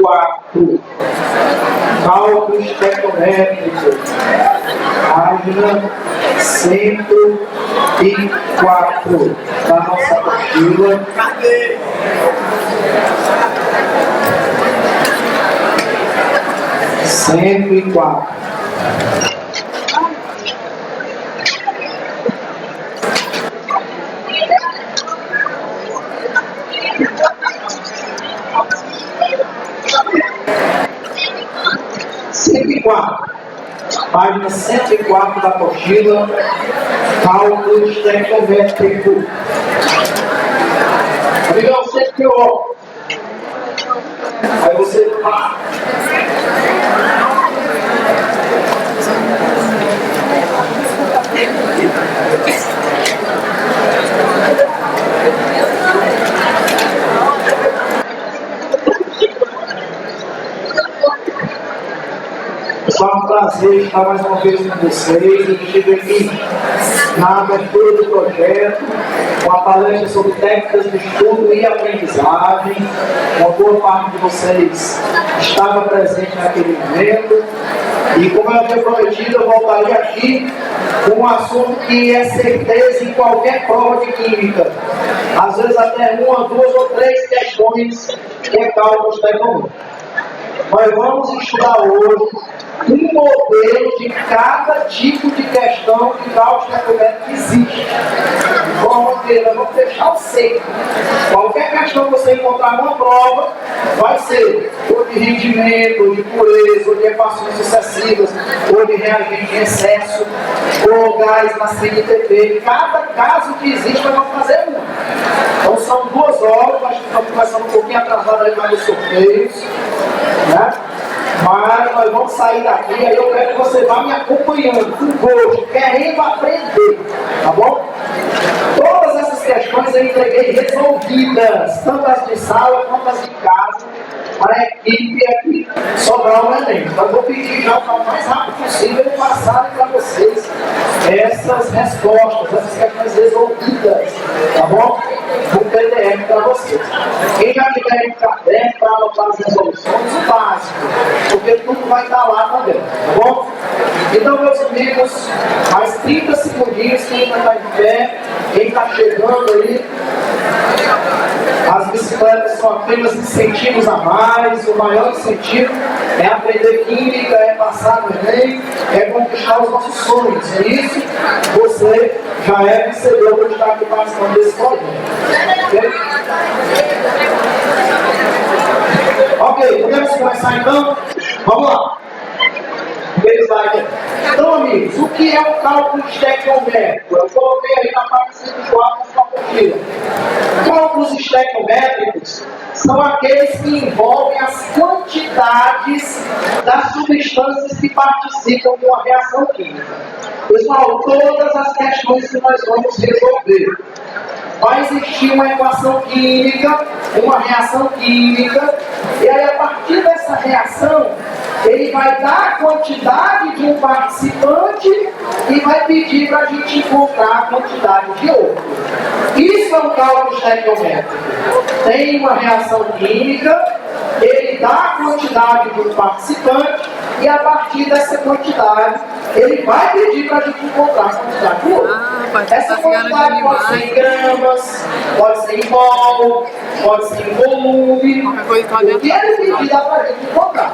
4. Cálculo estequiométrico. Página 104 da nossa apostila. 104. Página 104 da apostila, cálculo estequiométrico. Amigão, você pior. Aí você pá. É um prazer estar mais uma vez com vocês. Eu estive aqui na abertura do projeto, com a palestra sobre técnicas de estudo e aprendizagem. Uma boa parte de vocês estava presente naquele momento. E como eu havia prometido, eu voltaria aqui com um assunto que é certeza em qualquer prova de química. Às vezes até uma, duas ou três questões que é cálculo estequiométrico. Nós vamos estudar hoje um modelo de cada tipo de questão de cálculo estequiométrico que existe. Nós vamos deixar o seco. Qualquer questão que você encontrar numa prova, vai ser ou de rendimento, ou de pureza, ou de equações sucessivas, ou de reagente em excesso, ou gás na CNTP. Cada caso que existe, nós vamos fazer um. Então são 2 horas, nós estamos começando um pouquinho atrasado aí para os sorteios, né? Mas nós vamos sair daqui, aí eu quero que você vá me acompanhando, com gosto, querendo aprender, tá bom? Todas essas questões eu entreguei resolvidas, tanto as de sala quanto as de casa, para a equipe aqui sobrar o Enem. Então eu vou pedir já o mais rápido possível passarem para vocês essas respostas, essas questões resolvidas, tá bom? No PDF para vocês. Quem já tiver um caderno para anotar as resoluções, o básico, porque tudo vai estar lá também, tá bom? Então, meus amigos, mais 30 segundinhos, quem ainda está em pé, quem está chegando aí, as bicicletas são apenas incentivos a mais. O maior incentivo é aprender química, é passar no Enem, é conquistar os nossos sonhos. E isso você já é vencedor por estar aqui participando desse projeto. Ok, podemos começar então? Vamos lá. Então, amigos, o que é o cálculo estequiométrico? Eu coloquei aí na parte 104 da apostila. Cálculos estequiométricos são aqueles que envolvem as quantidades das substâncias que participam de uma reação química. Pessoal, todas as questões que nós vamos resolver, vai existir uma equação química, uma reação química, e aí a partir dessa reação, ele vai dar a quantidade de um participante e vai pedir para a gente encontrar a quantidade de outro. Isso é um cálculo estequiométrico. Tem uma reação química, ele dá a quantidade de um participante e a partir dessa quantidade, ele vai pedir para a gente encontrar a quantidade do outro. Essa quantidade pode ser em gramas, pode ser em mol, pode ser em volume. O que ele pedir dá para a gente encontrar.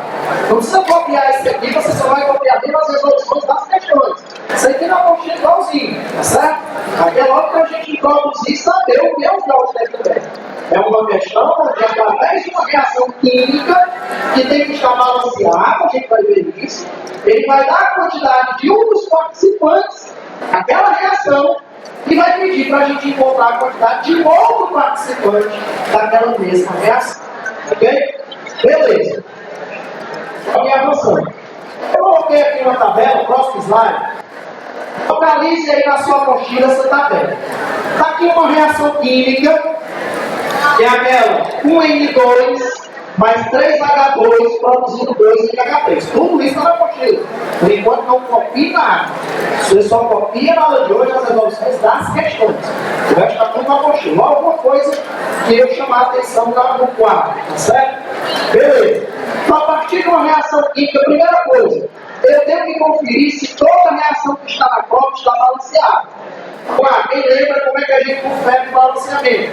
Não precisa copiar esse aqui, você só vai copiar mesmo as resoluções das questões. Isso aqui na apostila igualzinho, tá certo? Aqui é logo para a gente introduzir e saber o que é o cálculo estequiométrico. É uma questão onde, através de uma reação química, que tem que estar balanceada, a gente vai ver isso, ele vai dar a quantidade de um dos participantes daquela reação e vai pedir para a gente encontrar a quantidade de um outro participante daquela mesma reação. Ok? Beleza. Vamos avançando. Eu coloquei aqui uma tabela, próximo slide. Localize aí na sua apostila essa tabela. Está aqui uma reação química, que é aquela 1N2 mais 3H2 produzindo 2NH3. Tudo isso está na apostila. Por enquanto não copie nada. Você só copia na aula de hoje as resoluções das questões. O resto está tudo na apostila. Alguma coisa que eu chamar a atenção no quadro, tá certo? Beleza. reação química, primeira coisa, eu tenho que conferir se toda reação que está na prova está balanceada. Claro, quem lembra como é que a gente confere o balanceamento?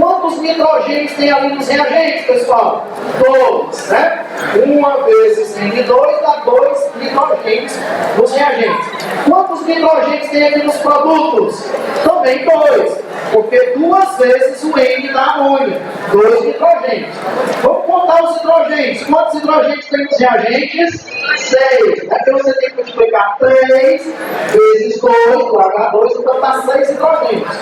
Quantos nitrogênios tem ali nos reagentes, pessoal? 2, né? 1 vezes N2 dá 2 nitrogênios nos reagentes. Quantos nitrogênios tem aqui nos produtos? Também 2, porque 2 vezes o N da amônia, 2 nitrogênios. Vamos contar os hidrogênios. Quantos hidrogênios tem nos reagentes? 6. Aqui você tem que multiplicar 3 vezes 2, o H2, então dá 6 hidrogênios.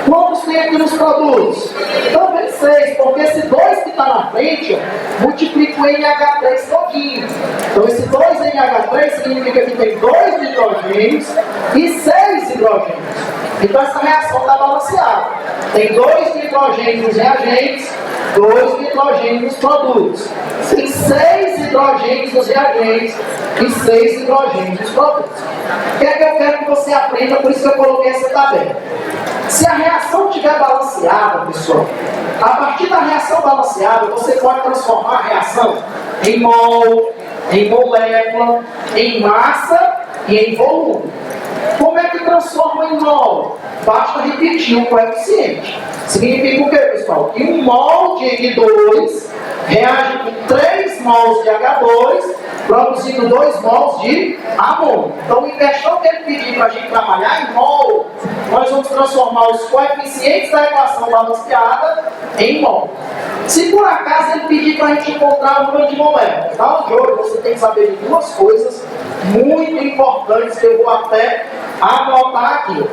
Quantos tem aqui nos produtos? Também 6, porque esse 2 que está na frente, multiplica o NH3 todinho. Então esse 2NH3 significa que tem 2 nitrogênios e 6 hidrogênios. Então essa reação está balanceada. Tem 2 nitrogênios nos reagentes, 2 nitrogênios nos produtos. Tem 6 hidrogênios nos reagentes e 6 hidrogênios nos produtos. O que é que eu quero que você aprenda? Por isso que eu coloquei essa tabela. Se a reação estiver balanceada, pessoal, a partir da reação balanceada, você pode transformar a reação em mol, em molécula, em massa e em volume. Como é que transforma em mol? Basta repetir o coeficiente. Significa o quê, pessoal? Que 1 mol de N2 reage com 3 mols de H2, produzindo 2 mols de amônio. Então, em questão que ele pedir para a gente trabalhar em mol, nós vamos transformar os coeficientes da equação balanceada em mol. Se por acaso ele pedir para a gente encontrar o número de moléculas, na aula de hoje você tem que saber de 2 coisas muito importantes que eu vou até anotar aqui.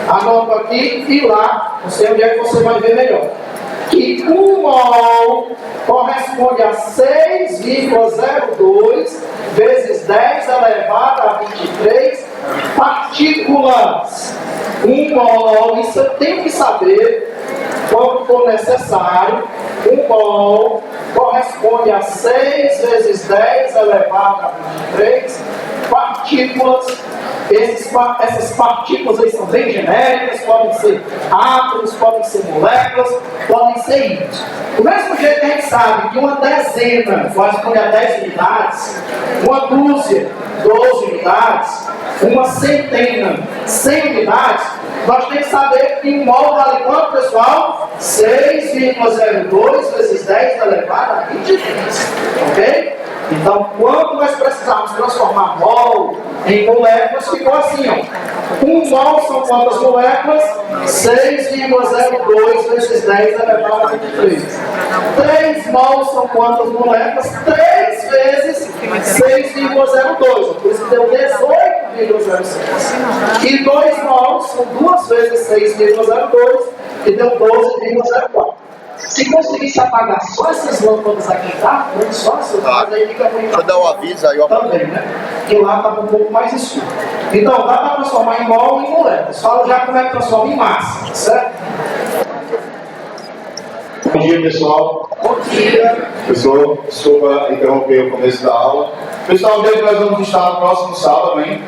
Anoto aqui e lá, não sei onde é que você vai ver melhor. Que 1 mol corresponde a 6,02 vezes 10 elevado a 23 partículas. 1 mol, isso eu tenho que saber quando for necessário. 1 mol corresponde a 6 vezes 10 elevado a 23 partículas. Essas partículas aí são bem genéricas, podem ser átomos, podem ser moléculas, podem ser íons. Do mesmo jeito que a gente sabe que uma dezena corresponde a 10 unidades, uma dúzia, 12 unidades, uma centena, 100 unidades, nós temos que saber que 1 mol vale quanto, pessoal? 6,02 vezes 10 elevado a 23. Ok? Então, quando nós precisarmos transformar mol em moléculas, ficou assim, ó. 1 mol são quantas moléculas? 6,02 vezes 10 elevado a 23. 3 mol são quantas moléculas? 3 vezes 6,02. Por isso que deu 18,06. E 2 mol são 2 vezes 6,02, que deu 12,04. Se conseguisse apagar só essas lâmpadas aqui, tá? Não só essas, mas aí fica muito. Deixa eu dar um aviso aí, ó. Também, né? Porque lá estava um pouco mais escuro. Então, dá para transformar em mol e em moléculas. Fala já como é que transforma em massa, certo? Bom dia, pessoal. Bom dia. Pessoal, desculpa interromper o começo da aula. Pessoal, onde é que nós vamos estar no próximo sábado, hein?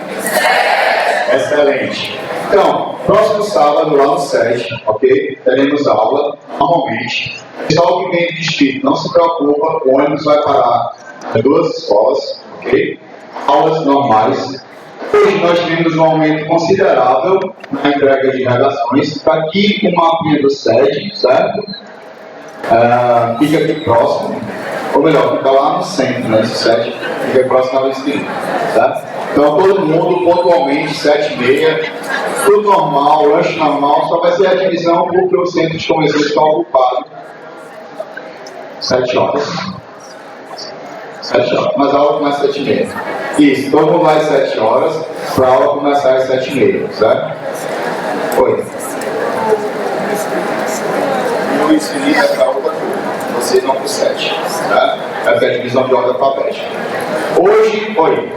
Excelente. Então, próximo sábado, lá no 7, ok? Teremos aula, normalmente. Pessoal que vem de distrito, não se preocupa, o ônibus vai parar em 2 escolas, ok? Aulas normais. Hoje nós tivemos um aumento considerável na entrega de redações. Está aqui o mapinha do 7, certo? Fica aqui próximo. Ou melhor, fica lá no centro, né? Esse 7 fica próximo ao esquina, certo? Então todo mundo pontualmente, 7h30, tudo normal, lanche normal, só vai ser a divisão porque o centro de convenções está ocupado. 7 horas. 7 horas, mas a aula começa às 7h30. Isso, todo mundo vai às 7 horas, para a aula começar às 7h30, certo? Oi. Luiz Felipe é para a aula, vocês vão para o 7, tá? Essa é a divisão de ordem alfabética. Hoje, oi.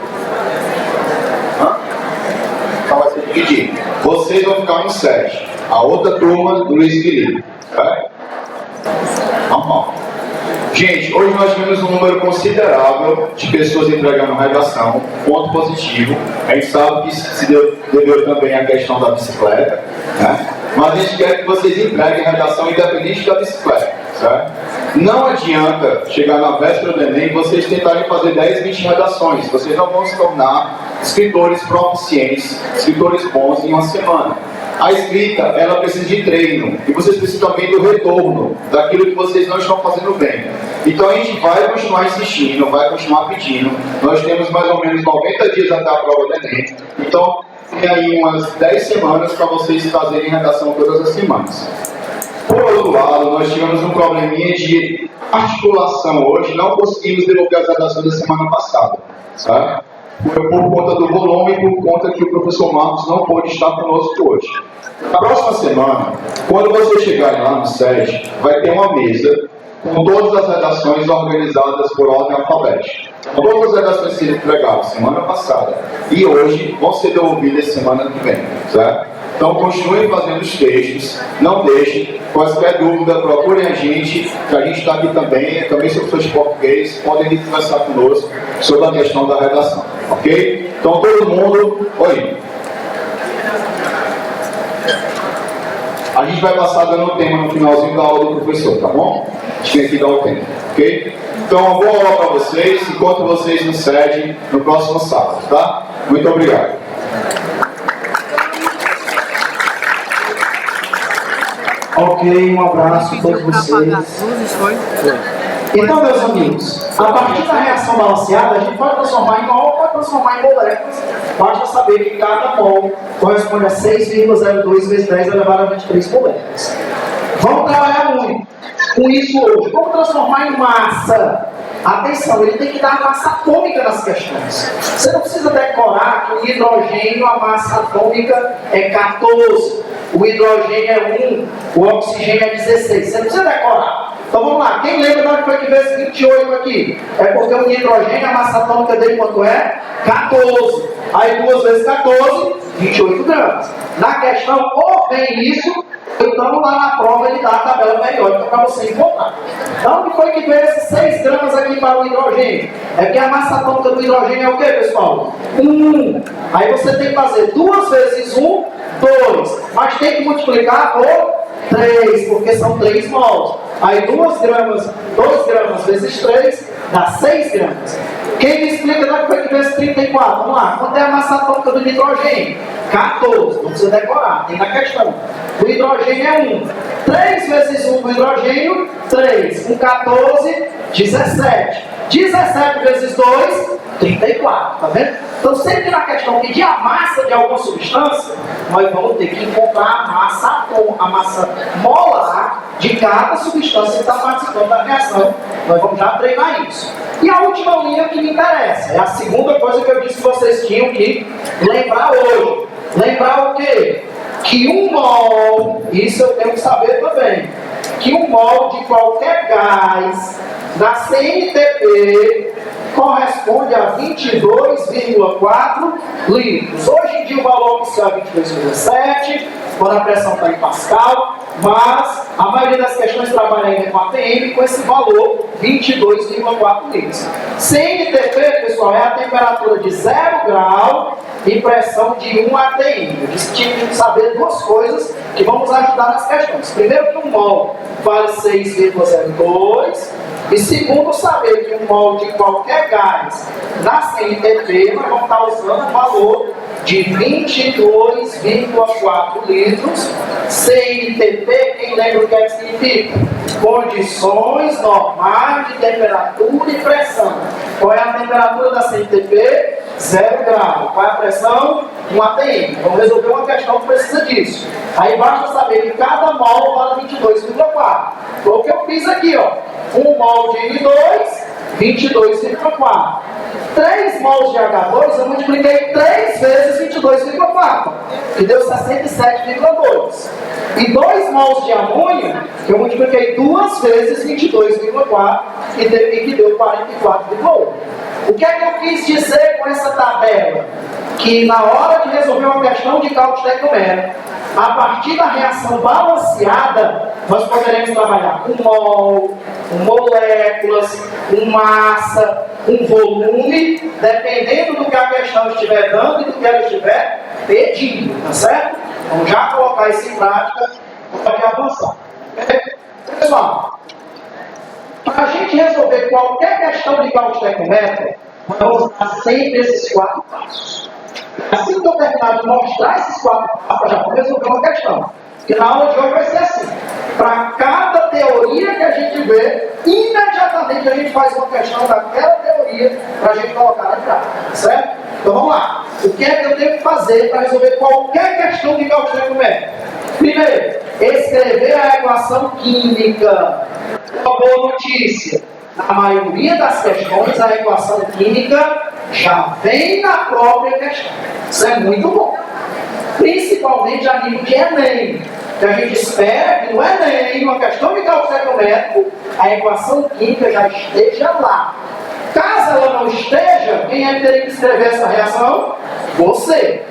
Então vai ser dividido. Vocês vão ficar no 7. A outra turma do Luiz Felipe. Tá? Normal. Gente, hoje nós tivemos um número considerável de pessoas entregando redação. Ponto positivo. A gente sabe que se deveu também a questão da bicicleta. Né? Mas a gente quer que vocês entreguem a redação independente da bicicleta. Certo? Não adianta chegar na véspera do Enem e vocês tentarem fazer 10, 20 redações. Vocês não vão se tornar escritores proficientes, escritores bons em uma semana. A escrita, ela precisa de treino. E vocês precisam também do retorno daquilo que vocês não estão fazendo bem. Então a gente vai continuar insistindo, vai continuar pedindo. Nós temos mais ou menos 90 dias até a prova do Enem. Então tem aí umas 10 semanas para vocês fazerem redação todas as semanas. Por outro lado, nós tivemos um probleminha de articulação hoje, não conseguimos devolver as redações da semana passada, sabe? Foi por conta do volume e por conta que o professor Marcos não pôde estar conosco hoje. Na próxima semana, quando você chegar lá no SED, vai ter uma mesa com todas as redações organizadas por ordem alfabética. Todas as redações que entregaram semana passada e hoje vão ser devolvidas semana que vem, certo? Então continuem fazendo os textos, não deixem, qualquer dúvida, procurem a gente, que a gente está aqui também sou professor de português, podem vir conversar conosco sobre a questão da redação, ok? Então todo mundo, oi. A gente vai passar dando o tema no finalzinho da aula do professor, tá bom? A gente tem que dar o tema, ok? Então uma boa aula para vocês, encontro vocês no SED no próximo sábado, tá? Muito obrigado. Ok, um abraço a todos vocês. Então, meus amigos, a partir da reação balanceada, a gente pode transformar em mol, pode transformar em moléculas. Basta saber que cada mol corresponde a 6,02 vezes 10 elevado a 23 moléculas. Vamos trabalhar muito com isso hoje. Como transformar em massa? Atenção, ele tem que dar a massa atômica nas questões. Você não precisa decorar que o hidrogênio, a massa atômica é 14. O hidrogênio é 1, o oxigênio é 16. Você não precisa decorar. Então vamos lá, quem lembra de onde foi que veio esse 28 aqui? É porque o hidrogênio, a massa atômica dele quanto é? 14. Aí 2 vezes 14, 28 gramas. Na questão, ou vem isso, então lá na prova ele dá a tabela periódica para você encontrar. Então onde foi que veio esses 6 gramas aqui para o hidrogênio? É porque a massa atômica do hidrogênio é o que, pessoal? 1. Aí você tem que fazer 2 vezes 1, 2. Mas tem que multiplicar por 3, porque são 3 mols. Aí 2 gramas vezes 3 dá 6 gramas. Quem me explica como foi que veio esse 34? Vamos lá. Quanto é a massa atômica do hidrogênio? 14. Não precisa decorar, tem na questão. O hidrogênio é 1. 3 vezes 1 do hidrogênio, 3. Com 14, 17. 17 vezes 2, 34. Tá vendo? Então, sempre na questão pedir a massa de alguma substância, nós vamos ter que encontrar a massa molar de cada substância que está participando da reação. Nós vamos já treinar isso. E a última linha que me interessa, é a segunda coisa que eu disse que vocês tinham que lembrar hoje. Lembrar o quê? Que 1 mol, isso eu tenho que saber também, que 1 mol de qualquer gás da CNTP corresponde a 22,4 litros. Hoje em dia o valor oficial é 22,7, quando a pressão está em Pascal, mas a maioria das questões trabalha ainda com ATM com esse valor 22,4 litros. CNTP, pessoal, é a temperatura de 0 grau e pressão de 1 ATM. Eu disse que tinha que saber duas coisas que vão nos ajudar nas questões. Primeiro, que 1 mol vale 6,02. E segundo, saber que 1 mol de qualquer gás na CNTP, nós vamos estar usando o valor de 22,4 litros. CNTP, quem lembra o que é que significa? Condições normais de temperatura e pressão. Qual é a temperatura da CNTP? 0 grau. Qual é a pressão? 1 atm. Vamos resolver uma questão que precisa disso. Aí basta saber que cada mol vale 22,4. Foi o que eu fiz aqui, ó. 1 mol de N2, 22,4. 3 mols de H2, eu multipliquei 3 vezes 22,4, que deu 67,2. E 2 mols de amônio, que eu multipliquei 2 vezes 22,4, que deu 44,1. O que é que eu quis dizer com essa tabela? Que na hora de resolver uma questão de cálculo estequiométrico, a partir da reação balanceada, nós poderemos trabalhar com mol, com moléculas, com massa, com volume, dependendo do que a questão estiver dando e do que ela estiver pedindo, tá certo? Vamos já colocar isso em prática para avançar. Pessoal, Para a gente resolver qualquer questão de cálculo estequiométrico, nós vamos usar sempre esses 4 passos. Assim que eu terminar de mostrar esses 4 passos, já vou resolver uma questão. Porque na aula de hoje vai ser assim. Para cada teoria que a gente vê, imediatamente a gente faz uma questão daquela teoria para a gente colocar na prática. Certo? Então vamos lá. O que é que eu tenho que fazer para resolver qualquer questão de cálculo estequiométrico? Primeiro, escrever a equação química. Uma boa notícia. Na maioria das questões, a equação química já vem na própria questão. Isso é muito bom. Principalmente a nível de Enem. Que a gente espera que no Enem, uma questão de cálculo estequiométrico, a equação química já esteja lá. Caso ela não esteja, quem é que teria que escrever essa reação? Você.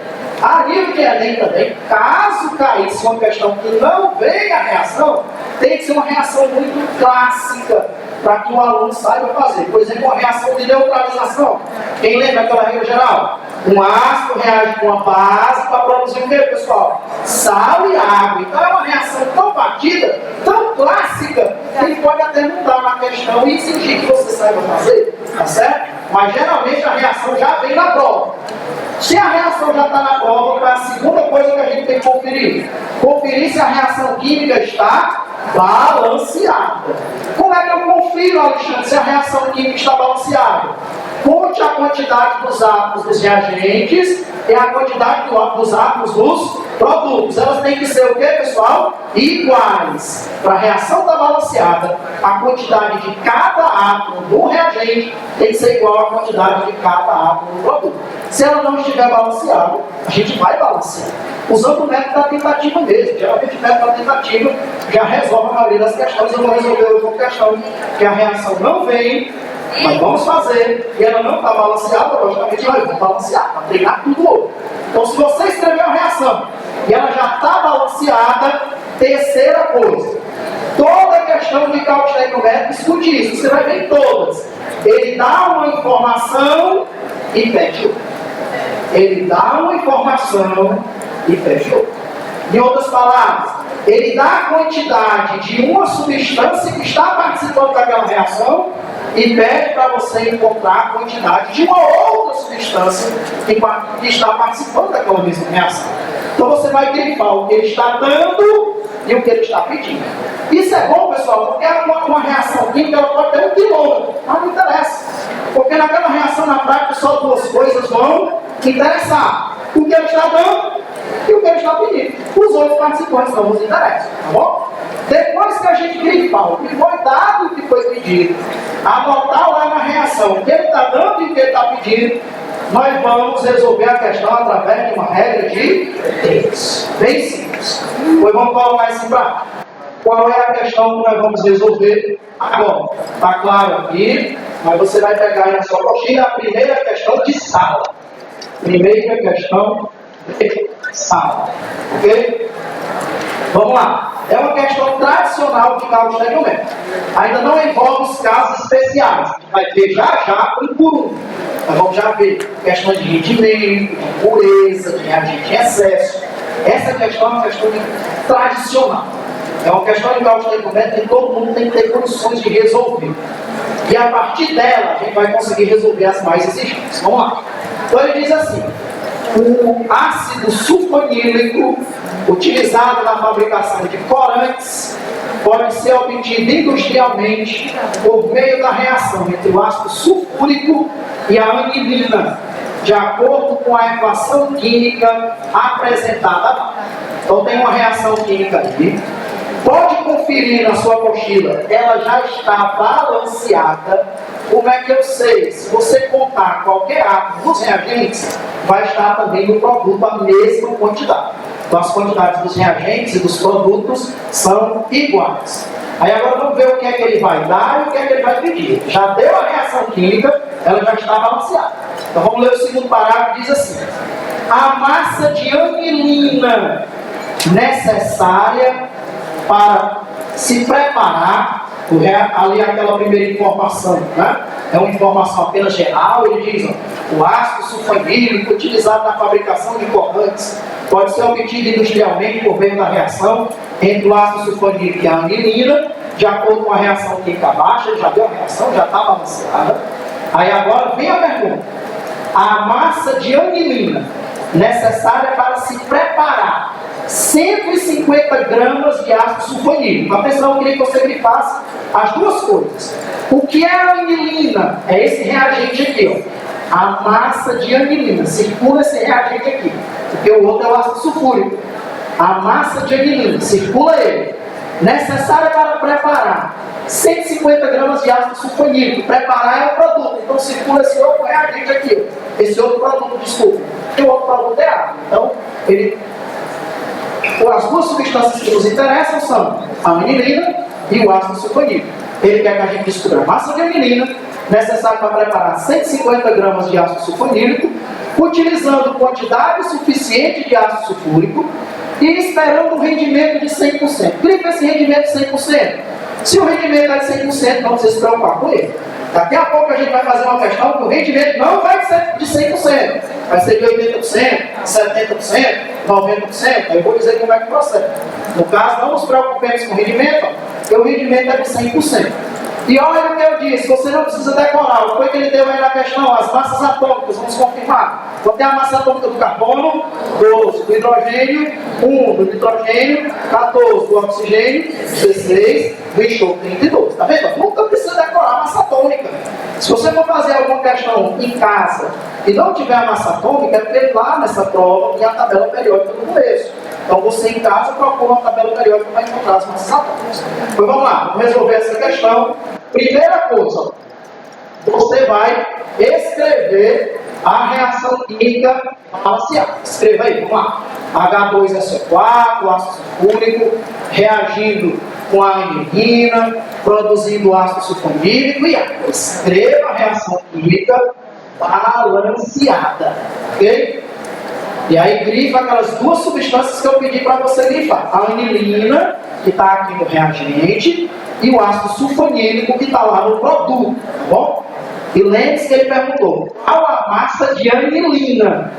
A nível de Enem também, caso caísse uma questão que não vem a reação, tem que ser uma reação muito clássica para que o aluno saiba fazer. Por exemplo, uma reação de neutralização. Quem lembra aquela regra geral? Um ácido reage com uma base para produzir o que, pessoal? Sal e água. Então é uma reação tão batida, tão clássica, que ele pode até mudar na questão e exigir que você saiba fazer. Tá certo? Mas geralmente a reação já vem na prova. Se a reação já está na prova, qual é a segunda coisa que a gente tem que conferir? Conferir se a reação química está balanceada. Como é que eu confiro, Alexandre, se a reação química está balanceada? Conte a quantidade dos átomos dos reagentes e a quantidade dos átomos dos produtos. Elas têm que ser o quê, pessoal? Iguais. Para a reação estar balanceada, a quantidade de cada átomo do reagente tem que ser igual à quantidade de cada átomo do produto. Se ela não estiver balanceada, a gente vai balancear. Usando o método da tentativa mesmo. Geralmente o método da tentativa já resolve a maioria das questões. Eu vou resolver hoje uma questão que a reação não vem, mas vamos fazer, e ela não está balanceada, logicamente nós vamos balancear, para treinar tudo outro. Então, se você escreveu a reação e ela já está balanceada, terceira coisa, toda questão de cálculo estequiométrico, escute isso, você vai ver em todas. Ele dá uma informação e fecha. Ele dá uma informação e fecha. Em outras palavras, ele dá a quantidade de uma substância que está participando daquela reação e pede para você encontrar a quantidade de uma outra substância que está participando daquela mesma reação. Então você vai grifar o que ele está dando e o que ele está pedindo. Isso é bom, pessoal, porque uma reação química ela pode ter 1 quilômetro, mas não interessa. Porque naquela reação na prática só 2 coisas vão interessar. O que ele está dando e o que ele está pedindo. Os outros participantes não nos interessam, tá bom? Depois que a gente grifar o que foi dado e o que foi pedido, anotar lá na reação o que ele está dando e o que ele está pedindo, nós vamos resolver a questão através de uma regra de 3. Bem simples. Pois vamos colocar isso em prática. Qual é a questão que nós vamos resolver agora? Está claro aqui, mas você vai pegar aí na sua apostila a primeira questão de sala. Primeira questão de sala. Ok? Vamos lá. É uma questão tradicional de cálculo estequiométrico. Ainda não envolve os casos especiais. A gente vai ver já um por um. Nós vamos já ver questão de rendimento, de pureza, de reagente em excesso. Essa questão é uma questão tradicional. É uma questão de cálculo estequiométrico que todo mundo tem que ter condições de resolver. E a partir dela, a gente vai conseguir resolver as mais exigentes. Vamos lá. Então ele diz assim: o ácido sulfonílico utilizado na fabricação de corantes pode ser obtido industrialmente por meio da reação entre o ácido sulfúrico e a anilina, de acordo com a equação química apresentada abaixo. Então tem uma reação química aqui. Pode conferir na sua apostila, ela já está balanceada. Como é que eu sei? Se você contar qualquer átomo dos reagentes, vai estar também no produto a mesma quantidade. Então as quantidades dos reagentes e dos produtos são iguais. Aí agora vamos ver o que é que ele vai dar e o que é que ele vai pedir. Já deu a reação química, ela já está balanceada. Então vamos ler o segundo parágrafo, diz assim: a massa de anilina necessária para se preparar, ali aquela primeira informação, né? É uma informação apenas geral. Ele diz: ó, o ácido sulfonílico utilizado na fabricação de corantes pode ser obtido industrialmente por meio da reação entre o ácido sulfonílico e a anilina, de acordo com a reação química baixa, ele já deu a reação, já está balanceada. Aí agora vem a pergunta: a massa de anilina necessária para se preparar 150 gramas de ácido sulfonílico. Atenção, eu queria que você grifasse as duas coisas. O que é a anilina? É esse reagente aqui, ó. A massa de anilina. Circula esse reagente aqui, porque o outro é o ácido sulfúrico. A massa de anilina, circula ele. Necessária para preparar 150 gramas de ácido sulfonílico. Preparar é o produto. Então circula esse outro reagente aqui, ó. Esse outro produto, desculpa. E o outro produto é água. Então, as duas substâncias que nos interessam são a anilina e o ácido sulfonílico. Ele quer que a gente descubra a massa de anilina necessária para preparar 150 gramas de ácido sulfonílico, utilizando quantidade suficiente de ácido sulfúrico e esperando um rendimento de 100%. Clica esse rendimento de 100%. Se o rendimento é de 100%, não precisa se preocupar com ele. Daqui a pouco a gente vai fazer uma questão que o rendimento não vai ser de 100%. Vai ser de 80%, 70%, 90%. Aí eu vou dizer como é que procede. No caso, não nos preocupemos com o rendimento, porque o rendimento é de 100%. E olha o que eu disse, você não precisa decorar. O que foi que ele deu aí na questão? As massas atômicas, vamos confirmar. Vou ter a massa atômica do carbono, 12 do hidrogênio, 1 do nitrogênio, 14 do oxigênio, 16 do enxofre, 32. Está vendo? Nunca precisa decorar a massa atômica. Se você for fazer alguma questão em casa e não tiver a massa atômica, é porque lá nessa prova tem a tabela periódica no começo. Então você em casa procura uma tabela periódica para encontrar as massas atômicas. Então vamos lá, vamos resolver essa questão. Primeira coisa, você vai escrever a reação química balanceada. Escreva aí, vamos lá. H2SO4, ácido sulfúrico, reagindo com a anilina, produzindo ácido sulfonílico e água. Escreva a reação química balanceada. Ok? E aí grifa aquelas duas substâncias que eu pedi para você grifar. A anilina, que está aqui no reagente, e o ácido sulfonílico, que está lá no produto. Tá bom? E lembre-se que ele perguntou: qual a massa de anilina?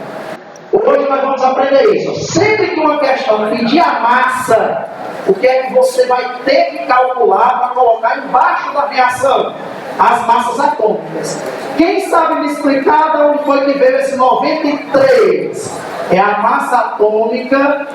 Hoje nós vamos aprender isso. Sempre que uma questão pedir a massa, o que é que você vai ter que calcular para colocar embaixo da reação? As massas atômicas. Quem sabe me explicar de onde foi que veio esse 93? É a massa atômica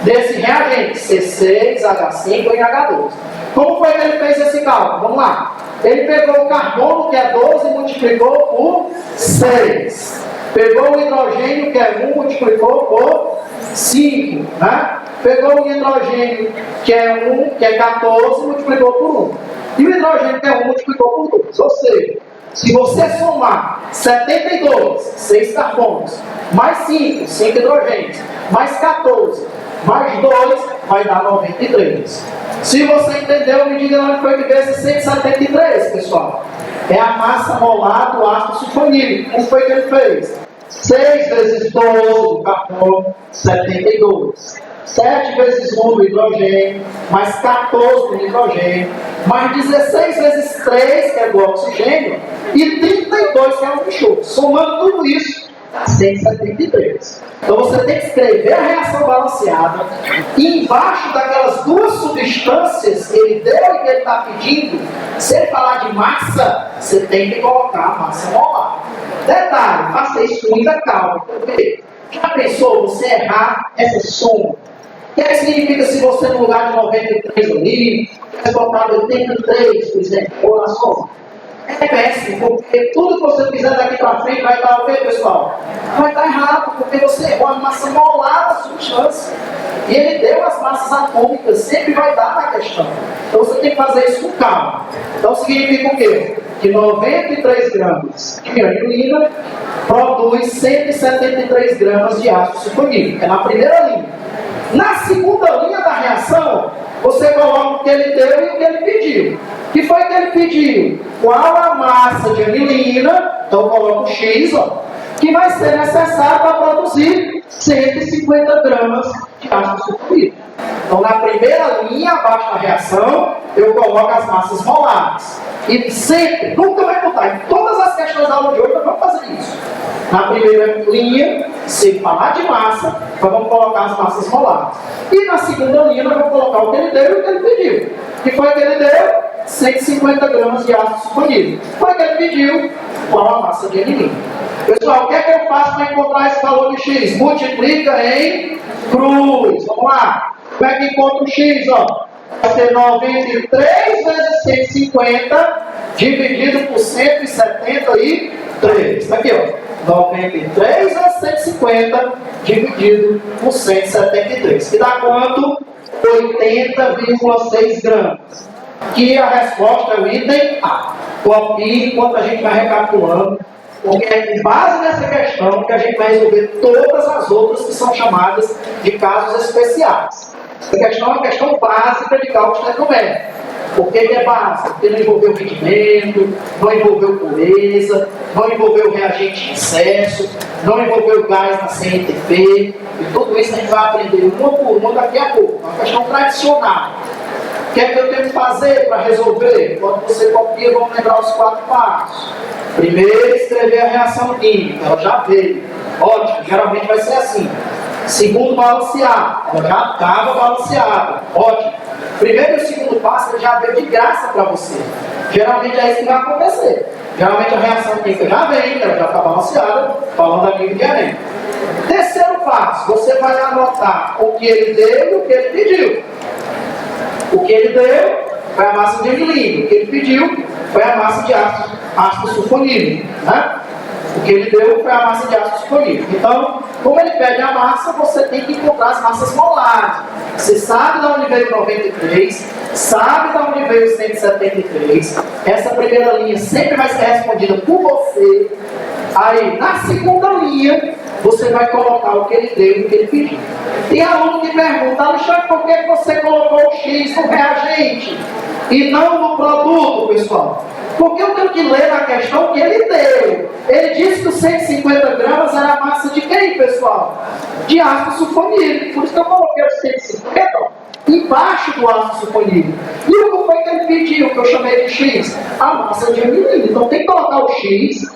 desse reagente, C6H5 e H12. Como foi que ele fez esse cálculo? Vamos lá. Ele pegou o carbono, que é 12, e multiplicou por 6. Pegou o hidrogênio, que é 1, multiplicou por 5. Né? Pegou o hidrogênio, que é 1, que é 14, e multiplicou por 1. E o hidrogênio, que é 1, multiplicou por 2. Ou seja, se você somar 72, 6 carbonos, mais 5, 5 hidrogênios, mais 14, mais 2, vai dar 93. Se você entendeu, me diga onde foi que veio esse 173, pessoal. É a massa molar do ácido sulfonílico. Como foi que ele fez? 6 vezes 12 do carbono, 72. 7 vezes 1 do hidrogênio, mais 14 do nitrogênio, mais 16 vezes 3, que é do oxigênio, e 32, que é o enxofre. Somando tudo isso, dá 173. Então você tem que escrever a reação balanceada, e embaixo daquelas duas substâncias que ele deu e que ele está pedindo, se ele falar de massa, você tem que colocar a massa molar. Detalhe, faça isso com muita calma, porque já pensou você errar essa soma? O que é que significa se você no lugar de 93 ali, tivesse botado 83, por exemplo, ou na soma? É péssimo, porque tudo que você fizer daqui para frente vai estar o quê, pessoal? Vai estar errado, porque você errou a massa molar da substância. E ele deu as massas atômicas, sempre vai dar na questão. Então você tem que fazer isso com calma. Então significa o quê? Que 93 gramas de anilina produz 173 gramas de ácido sulfonílico. É na primeira linha. Na segunda linha da reação, você coloca o que ele deu e o que ele pediu. O que foi que ele pediu? Qual a massa de anilina, então coloca o X, ó, que vai ser necessário para produzir 150 gramas de ácido sulfúrico. Então, na primeira linha, abaixo da reação, eu coloco as massas molares. E sempre, nunca vai mudar. Em todas as questões da aula de hoje, nós vamos fazer isso. Na primeira linha, se falar de massa, nós vamos colocar as massas molares. E na segunda linha, nós vamos colocar o que ele deu e o que ele pediu. que foi que ele deu? 150 gramas de ácido sulfonídrico. Foi que ele pediu qual a massa de milímetro. Pessoal, o que é que eu faço para encontrar esse valor de X? Multiplica em cruz. Vamos lá. Como é que encontra o X? Ó? Vai ser 93 vezes 150 dividido por 173. Está aqui, ó. 93 vezes 150 dividido por 173. Que dá quanto? 80,6 gramas. Que a resposta é o item A. Copie enquanto a gente vai recapitulando. Porque é com base nessa questão que a gente vai resolver todas as outras que são chamadas de casos especiais. Essa questão é uma questão básica de cálculo estequiométrico. Por que é básica? Porque não envolveu rendimento, não envolveu pureza, não envolveu reagente de excesso, não envolveu gás na CNTP, e tudo isso a gente vai aprender uma por uma daqui a pouco. É uma questão tradicional. O que é que eu tenho que fazer para resolver? Quando você copia, vamos lembrar os 4 passos. Primeiro, escrever a reação química, ela já veio. Ótimo, geralmente vai ser assim. Segundo, balancear, ela já estava balanceada. Ótimo. Primeiro e o segundo passo, ele já veio de graça para você. Geralmente é isso que vai acontecer. Geralmente a reação química já vem, ela já está balanceada, falando aqui do que é. Terceiro passo, você vai anotar o que ele deu e o que ele pediu. O que ele deu foi a massa de milímetro. O que ele pediu foi a massa de ácido sulfonídrico. Né? O que ele deu foi a massa de ácido sulfonídrico. Então, como ele pede a massa, você tem que encontrar as massas molares. Você sabe de onde veio 93, sabe de onde veio 173. Essa primeira linha sempre vai ser respondida por você. Aí, na segunda linha, você vai colocar o que ele deu e o que ele pediu. Tem aluno que pergunta, Alexandre, por que você colocou o X no reagente e não no produto, pessoal? Porque eu tenho que ler na questão que ele deu. Ele disse que os 150 gramas era a massa de quem, pessoal? De ácido sulfonídrico. Por isso que eu coloquei os 150 embaixo do ácido sulfonídrico. E o que foi que ele pediu, que eu chamei de X? A massa de milímetro. Então tem que colocar o X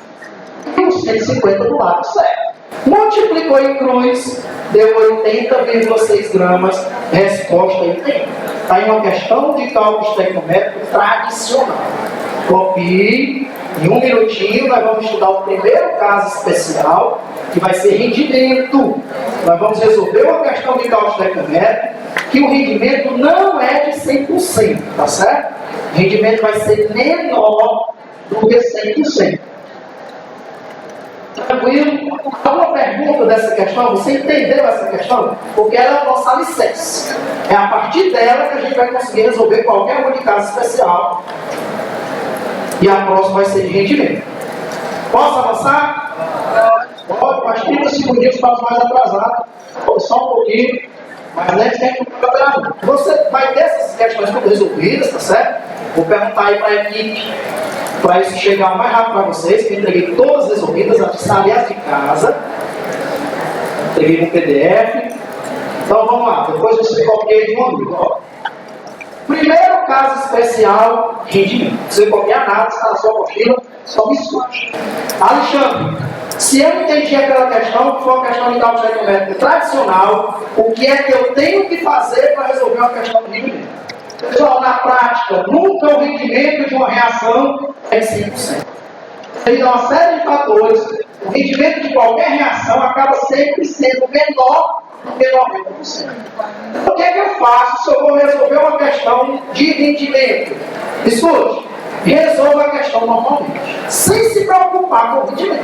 e os 150 do lado certo. Multiplicou em cruz, deu 80,6 gramas. Resposta aí tem. Está aí uma questão de cálculo estequiométrico tradicional. Copie, em um minutinho nós vamos estudar o primeiro caso especial, que vai ser rendimento. Nós vamos resolver uma questão de cálculo estequiométrico, que o rendimento não é de 100%, tá certo? O rendimento vai ser menor do que 100%. Tranquilo? Alguma pergunta dessa questão? Você entendeu essa questão? Porque ela é a nossa alicerce. É a partir dela que a gente vai conseguir resolver qualquer um de caso especial. E a próxima vai ser de rendimento. Posso avançar? Pode, mais 30 segundinhos para os mais atrasados. Só um pouquinho. Mas antes tem que preparar. Você vai ter essas questões todas resolvidas, tá certo? Vou perguntar aí para a equipe, para isso chegar o mais rápido para vocês, que eu entreguei todas resolvidas, aliás de casa. Entreguei no PDF. Então vamos lá, depois você copia de um amigo. Primeiro caso especial, rendimento. Você copiar nada, está na sua mochila, só me escute. Alexandre, se eu entendi aquela questão, que foi uma questão de cálculo estequiométrico tradicional, o que é que eu tenho que fazer para resolver uma questão de rendimento? Pessoal, na prática, nunca o rendimento de uma reação é 100%. Devido a uma série de fatores, o rendimento de qualquer reação acaba sempre sendo menor do que 90%. O que é que eu faço se eu vou resolver uma questão de rendimento? Escute, resolva a questão normalmente, sem se preocupar com o rendimento.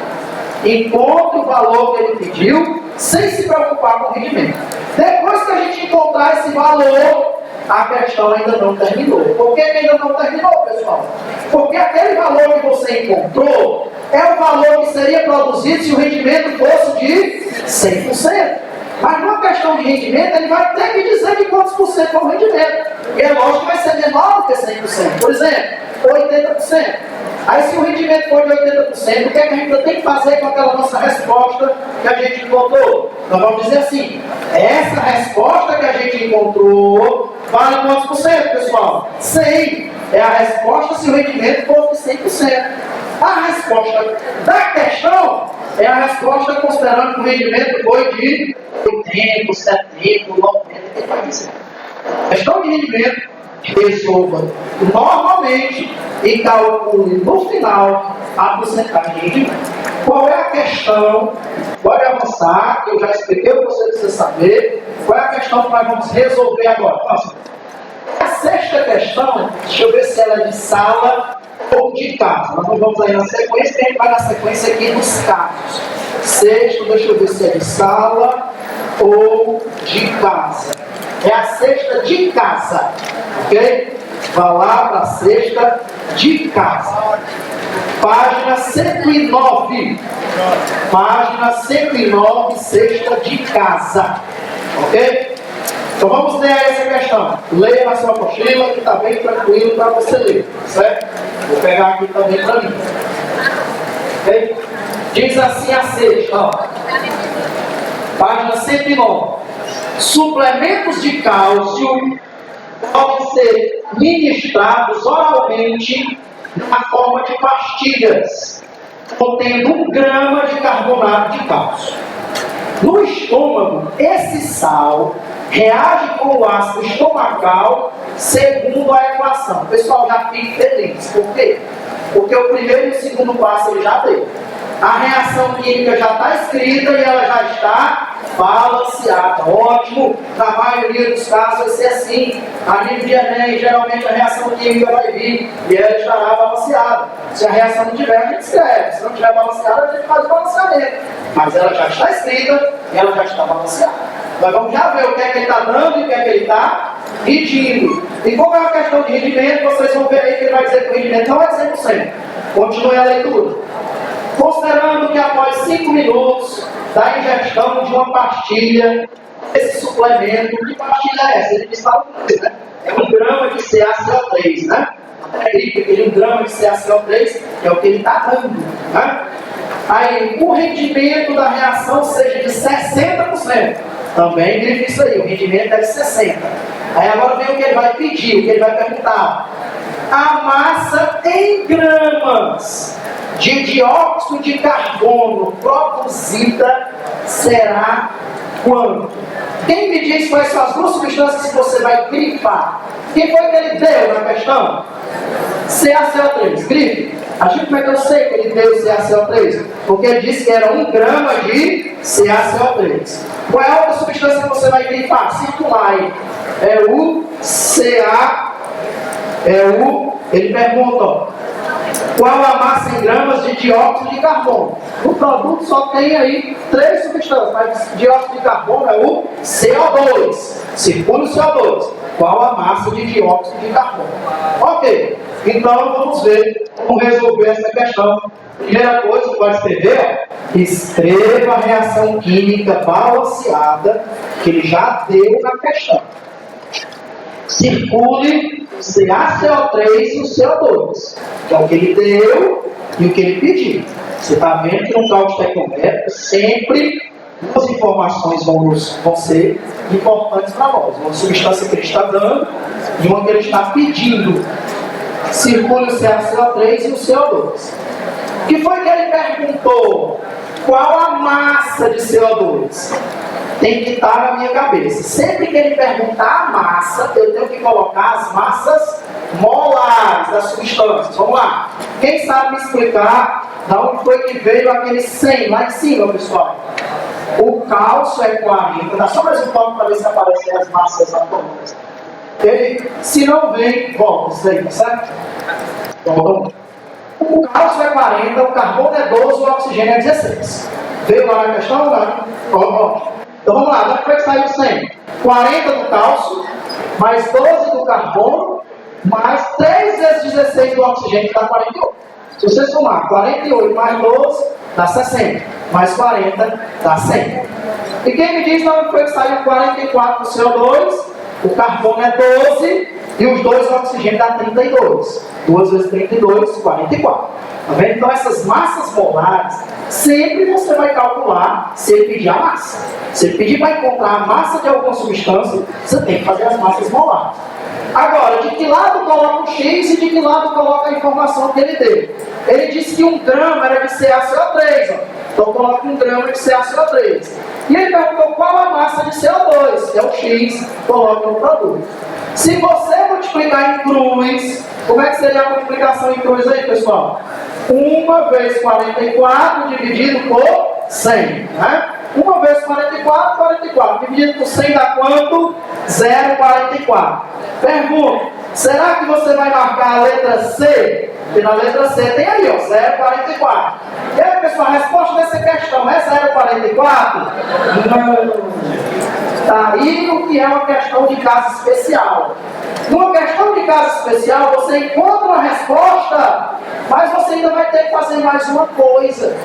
Encontre o valor que ele pediu, sem se preocupar com o rendimento. Depois que a gente encontrar esse valor, a questão ainda não terminou. Por que ainda não terminou, pessoal? Porque aquele valor que você encontrou é o valor que seria produzido se o rendimento fosse de 100%. Mas numa questão de rendimento, ele vai ter que dizer de quantos por cento é o rendimento. E é lógico que vai ser menor do que 100%. Por exemplo, 80%. Aí se o rendimento for de 80%, o que é que a gente tem que fazer com aquela nossa resposta que a gente encontrou? Nós vamos dizer assim, essa resposta que a gente encontrou vale quantos por cento, pessoal? 100. É a resposta se o rendimento for de 100%. A resposta da questão é a resposta considerando que o rendimento foi de 80, 70, 90, 80%. A questão de rendimento resolva normalmente e calcule no final a porcentagem de rendimento. Qual é a questão? Pode avançar, que eu já expliquei o que você precisa saber. Qual é a questão que nós vamos resolver agora? Nossa, a sexta questão, deixa eu ver se ela é de sala ou de casa. Nós vamos aí na sequência, que a gente vai na sequência aqui dos casos. Sexto, deixa eu ver se é de sala ou de casa. É a sexta de casa, ok? Vá lá para a sexta de casa. Página 109. Página 109, sexta de casa. Ok? Então vamos ler essa questão. Leia na sua apostila, que está bem tranquilo para você ler. Certo? Vou pegar aqui também para mim. Ok? Diz assim a sexta. Ó. Página 109. Suplementos de cálcio podem ser ministrados oralmente na forma de pastilhas, contendo 1 grama de carbonato de cálcio. No estômago, esse sal reage com o ácido estomacal segundo a equação. O pessoal já fica feliz. Por quê? Porque o primeiro e o segundo passo ele já deu. A reação química já está escrita e ela já está balanceada. Ótimo, na maioria dos casos vai ser assim. A nível de Enem, geralmente a reação química vai vir e ela estará balanceada. Se a reação não tiver, a gente escreve. Se não tiver balanceada, a gente faz o balanceamento. Mas ela já está escrita e ela já está balanceada. Nós vamos já ver o que é que ele está dando e o que é que ele está medindo. E como é uma questão de rendimento, vocês vão ver aí que ele vai dizer que o rendimento não é 100%. Continue a leitura. Considerando que após 5 minutos da ingestão de uma pastilha, esse suplemento, que pastilha é essa? Ele diz para vocês, né? É 1 grama de CaCO3, né? Aquele 1 grama de CaCO3 é o que ele está dando, né? Aí, o rendimento da reação seja de 60%. Também grife isso aí, o rendimento é de 60%. Aí agora vem o que ele vai pedir, o que ele vai perguntar. A massa em gramas de dióxido de carbono produzida será quanto? Quem me diz quais são as 2 substâncias que você vai grifar? Quem foi que ele deu na questão? CaCO3. Grife. A gente, como é que eu sei que ele deu CaCO3? Porque ele disse que era 1 grama de CaCO3. Qual é a outra substância que você vai grifar? Circular aí. É o Ca. Ele pergunta, ó, qual a massa em gramas de dióxido de carbono? No produto só tem aí 3 substâncias, mas dióxido de carbono é o CO2. Circula o CO2. Qual a massa de dióxido de carbono? Ok, então vamos ver como resolver essa questão. Primeira coisa que pode escrever, escreva a reação química balanceada que ele já deu na questão. Circule o CaCO3 e o CO2, que é o que ele deu e o que ele pediu. Você está vendo que no cálculo estequiométrico sempre 2 informações vão ser importantes para nós. Uma substância que ele está dando e uma que ele está pedindo. Circule o CaCO3 e o CO2. O que foi que ele perguntou? Qual a massa de CO2? Tem que estar na minha cabeça. Sempre que ele perguntar a massa, eu tenho que colocar as massas molares das substâncias. Vamos lá. Quem sabe me explicar de onde foi que veio aquele 100 lá em cima, pessoal? O cálcio é 40. Dá só mais um toque para ver se aparecem as massas atômicas. Ele, se não vem, volta. Isso aí, tá certo? Volta. O cálcio é 40, o carbono é 12, o oxigênio é 16. Veio lá na questão? Ó. Então vamos lá, onde foi que saiu 100? 40 do cálcio, mais 12 do carbono, mais 3 vezes 16 do oxigênio, que dá 48. Se você somar 48 mais 12, dá 60. Mais 40, dá 100. E quem me diz de onde foi que saiu 44 do CO2? O carbono é 12 e os 2 do oxigênio dá 32. 2 vezes 32, 44. Tá vendo? Então essas massas molares, sempre você vai calcular se ele pedir a massa. Se ele pedir para encontrar a massa de alguma substância, você tem que fazer as massas molares. Agora, de que lado coloca o X e de que lado coloca a informação que ele deu? Ele disse que 1 grama era de CaCO3. Ó. Então coloca 1 grama de CaCO3. E ele perguntou qual a massa de CO2, que é o X, coloca no produto. Se você multiplicar em cruz, como é que seria a multiplicação em cruz aí, pessoal? 1 vezes 44 dividido por 100, né? 1 vezes 44, 44. Dividido por 100 dá quanto? 0,44. Pergunta, será que você vai marcar a letra C? Porque na letra C tem aí, ó, 0,44. E aí, pessoal, a resposta dessa questão é 0,44? Não. Está aí o que é uma questão de caso especial. Numa questão de caso especial, você encontra a resposta, mas você ainda vai ter que fazer mais uma coisa.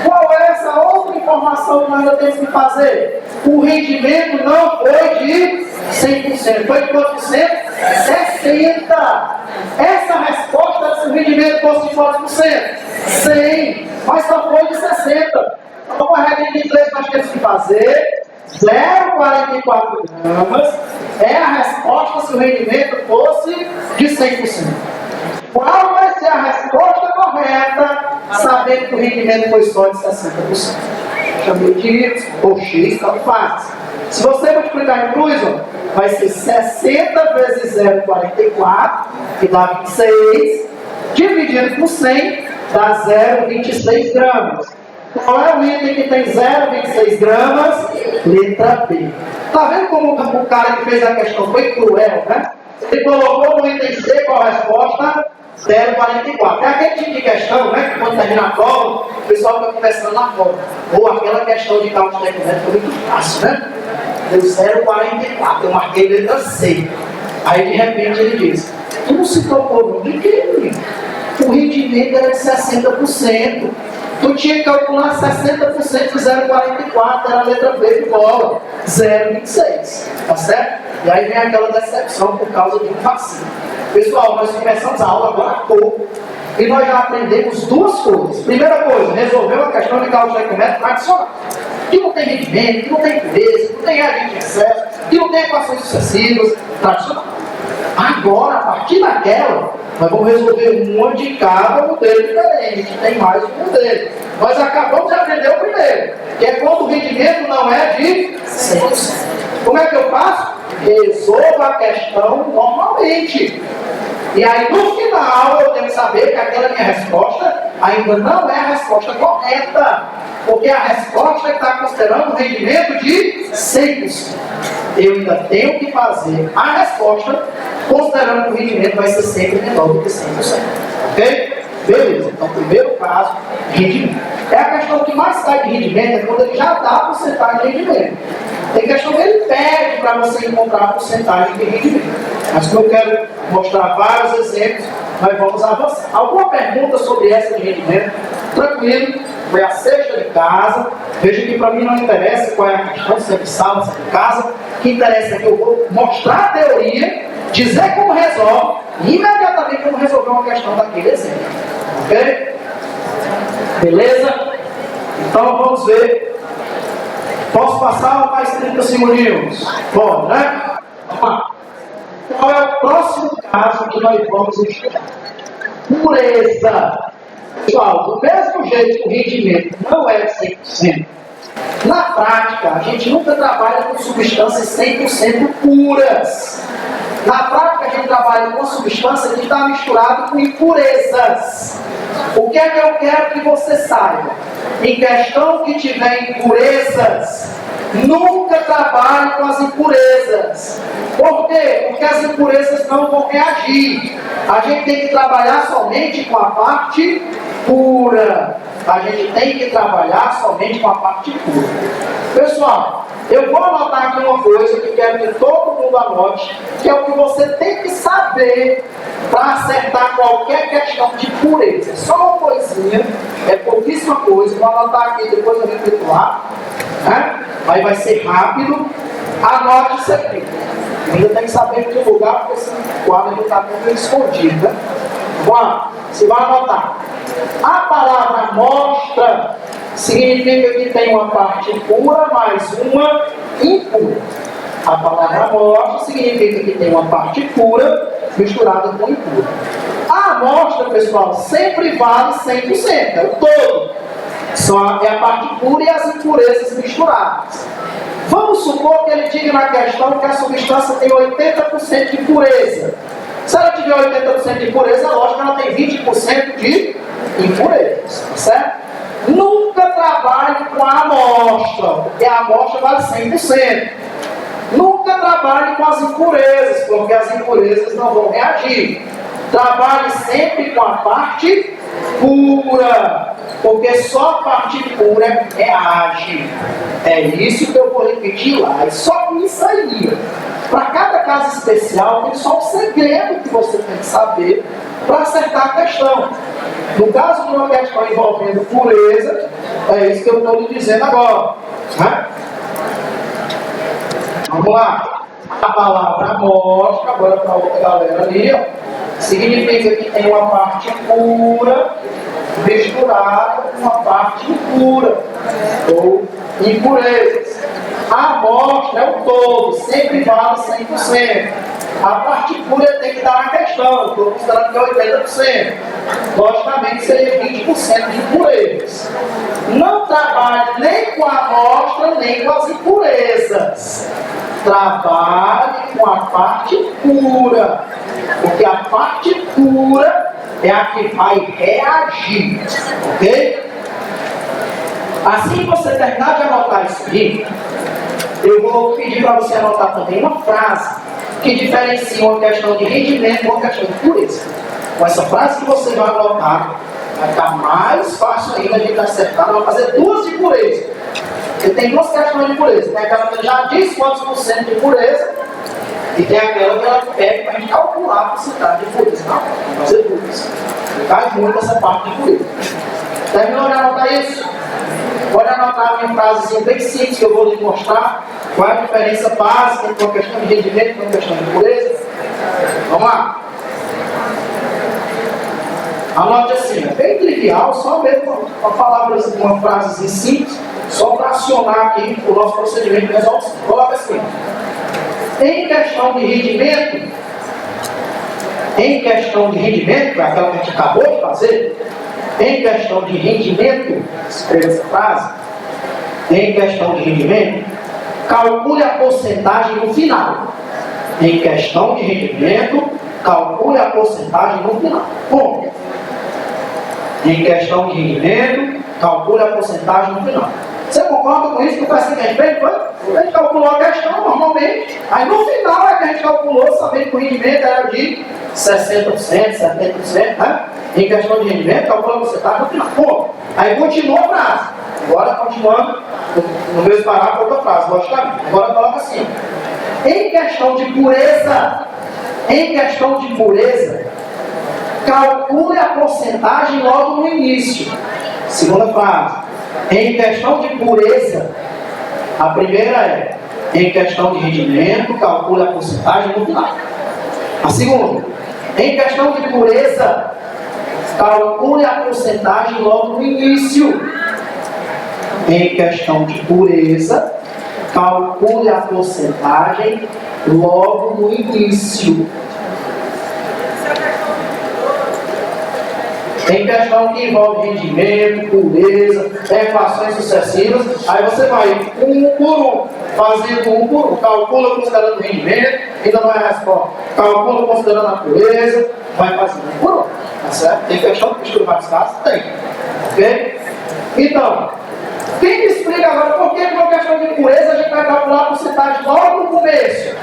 Qual é essa outra informação que nós ainda temos que fazer? O rendimento não foi de 100%. Foi de quanto por cento? 60%. Essa resposta, se o rendimento fosse de quantos por cento? 100%. Mas só foi de 60%. Então, a regra de inglês nós temos que fazer 0,44 gramas é a resposta se o rendimento fosse de 100%. Qual vai ser a resposta correta, sabendo que o rendimento foi só de 60%? Chamei de Y ou X, tanto faz. Se você multiplicar em cruz, vai ser 60 vezes 0,44, que dá 26, dividido por 100, dá 0,26 gramas. Qual é o item que tem 0,26 gramas? Letra B. Está vendo como o cara que fez a questão foi cruel, né? Ele colocou no item C qual a resposta? 0,44. É aquele tipo de questão, né? Que quando termina a prova, o pessoal fica conversando lá fora. Ou aquela questão de cálculo tecnológico foi muito fácil, né? Deu 0,44. Eu marquei letra C. Aí de repente ele diz: tu não se tocou de quê? O rendimento era de 60%. Tu tinha que calcular 60% de 0,44, era a letra B de bola, 0,26, tá certo? E aí vem aquela decepção por causa de um vacilo. Pessoal, nós começamos a aula agora há pouco, e nós já aprendemos duas coisas. Primeira coisa, resolveu a questão de cálculo econométrico tradicional, que não tem rendimento, que não tem pureza, que não tem reagente de excesso, que não tem equações sucessivas, tradicional. Agora, a partir daquela, nós vamos resolver uma de cada modelo diferente, tem mais um modelo. Nós acabamos de aprender o primeiro, que é quando o rendimento não é de 100%. Como é que eu faço? Resolva a questão normalmente. E aí, no final, eu tenho que saber que aquela minha resposta ainda não é a resposta correta. Porque a resposta está considerando o rendimento de 100%. Eu ainda tenho que fazer a resposta considerando que o rendimento vai ser sempre menor do que 100%. Ok? Beleza. Então, primeiro caso, rendimento. É a questão que mais sai de rendimento, é quando ele já dá a porcentagem de rendimento. Tem questão que ele pede para você encontrar a porcentagem de rendimento. Mas como eu quero mostrar vários exemplos, nós vamos avançar. Alguma pergunta sobre essa de rendimento? Tranquilo, foi a sexta de casa. Veja que para mim não interessa qual é a questão, se é de sala, se é de casa. O que interessa é que eu vou mostrar a teoria, dizer como resolve e imediatamente como resolver uma questão daquele exemplo. Ok? Beleza? Então vamos ver. Posso passar mais 30 segundinhos? Pode, né? Vamos lá. Qual é o próximo caso que nós vamos estudar? Pureza. Pessoal, do mesmo jeito que o rendimento não é 100%, na prática, a gente nunca trabalha com substâncias 100% puras. Na prática, a gente trabalha com substância que está misturada com impurezas. O que é que eu quero que você saiba? Em questão que tiver impurezas, nunca trabalhe com as impurezas. Por quê? Porque as impurezas não vão reagir. A gente tem que trabalhar somente com a parte pura. A gente tem que trabalhar somente com a parte pura. Pessoal, eu vou anotar aqui uma coisa que quero que todo mundo anote, que é o que você tem que saber para acertar qualquer questão de pureza. Só uma coisinha, é pouquíssima coisa, vou anotar aqui, depois eu repito lá, né? Aí vai ser rápido. Anote isso aqui. Ainda tem que saber em que lugar, porque esse quadro está tudo escondido, né? Vamos lá, você vai anotar. A palavra amostra significa que tem uma parte pura mais uma impura. A palavra amostra significa que tem uma parte pura misturada com impura. A amostra, pessoal, sempre vale 100%, é o todo. Só é a parte pura e as impurezas misturadas. Vamos supor que ele diga na questão que a substância tem 80% de pureza. Se ela tiver 80% de pureza, lógico que ela tem 20% de impurezas, certo? Nunca trabalhe com a amostra, porque a amostra vale 100%. Nunca trabalhe com as impurezas, porque as impurezas não vão reagir. Trabalhe sempre com a parte pura, porque só a parte pura reage. É isso que eu vou repetir lá. É só com isso aí. Para cada caso especial, tem só um segredo que você tem que saber para acertar a questão. No caso de uma questão envolvendo pureza, é isso que eu estou lhe dizendo agora. Né? Vamos lá. A palavra amostra, agora para outra galera ali, ó, significa que tem uma parte pura misturada com uma parte impura ou impurezas. A amostra é o todo, sempre vale 100%. A parte pura tem que estar na questão, estou considerando que é 80%. Logicamente seria 20% de impurezas. Não trabalhe nem com a amostra, nem com as impurezas. Trabalhe com a parte pura, porque a parte pura é a que vai reagir, ok? Assim que você terminar de anotar isso aqui, eu vou pedir para você anotar também uma frase que diferencia uma questão de rendimento de uma questão de pureza. Com essa frase que você vai anotar, vai ficar mais fácil ainda de acertar. Vai fazer duas de pureza. Porque tem duas questões de pureza. Tem aquela que já diz quantos por cento de pureza, e tem aquela que ela pede para a gente calcular a porcentagem de pureza. Não, vamos fazer duas. Cai muito essa parte de pureza. Terminou de anotar isso? Pode anotar a minha frasezinha bem simples que eu vou lhe mostrar qual é a diferença básica entre uma questão de rendimento e uma questão de pureza. Vamos lá. Anote assim, é bem trivial, só mesmo uma palavra, uma frasezinha simples, só para acionar aqui o nosso procedimento de resolução. Coloca assim. Em questão de rendimento, que é aquela que a gente acabou de fazer, em questão de rendimento, escreva essa frase, em questão de rendimento, calcule a porcentagem no final. Em questão de rendimento, calcule a porcentagem no final. Bom, em questão de rendimento, calcule a porcentagem no final. Você concorda com isso? Que foi assim que a gente fez? A gente calculou a questão normalmente, aí no final é que a gente calculou, sabendo que o rendimento era de 60%, 70%, né? Em questão de rendimento, calcula a porcentagem no final. Bom, aí continua a frase. Agora continuando no mesmo parágrafo, outra frase, logicamente. Agora coloca assim. Em questão de pureza, calcule a porcentagem logo no início. Segunda frase. Em questão de pureza, a primeira é, em questão de rendimento, calcule a porcentagem no final. A segunda, em questão de pureza, calcule a porcentagem logo no início. Em questão de pureza, calcule a porcentagem logo no início. Em questão que envolve rendimento, pureza, equações sucessivas, aí você vai um por um, fazendo um por um, calcula considerando o rendimento, ainda não é a resposta, calcula considerando a pureza, vai fazendo um por um, tá certo? Tem questão que mistura vários casos? Tem, ok? Então, quem me explica agora por que uma questão de pureza a gente vai calcular a porcentagem logo no começo?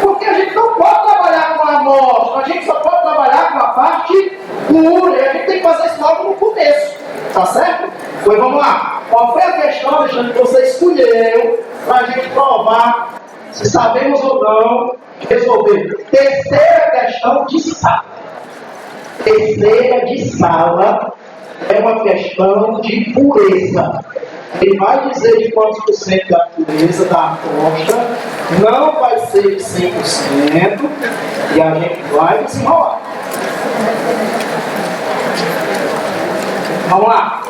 Porque a gente não pode trabalhar com a amostra, a gente só pode trabalhar com a parte pura, e a gente tem que fazer isso logo no começo, tá certo? Pois vamos lá. Qual foi a questão, Alexandre, que você escolheu para a gente provar se sabemos ou não resolver? Terceira questão de sala. Terceira de sala é uma questão de pureza. Ele vai dizer de quantos por cento da pureza da amostra, não vai ser de 100%, e a gente vai desenrolar. Vamos lá.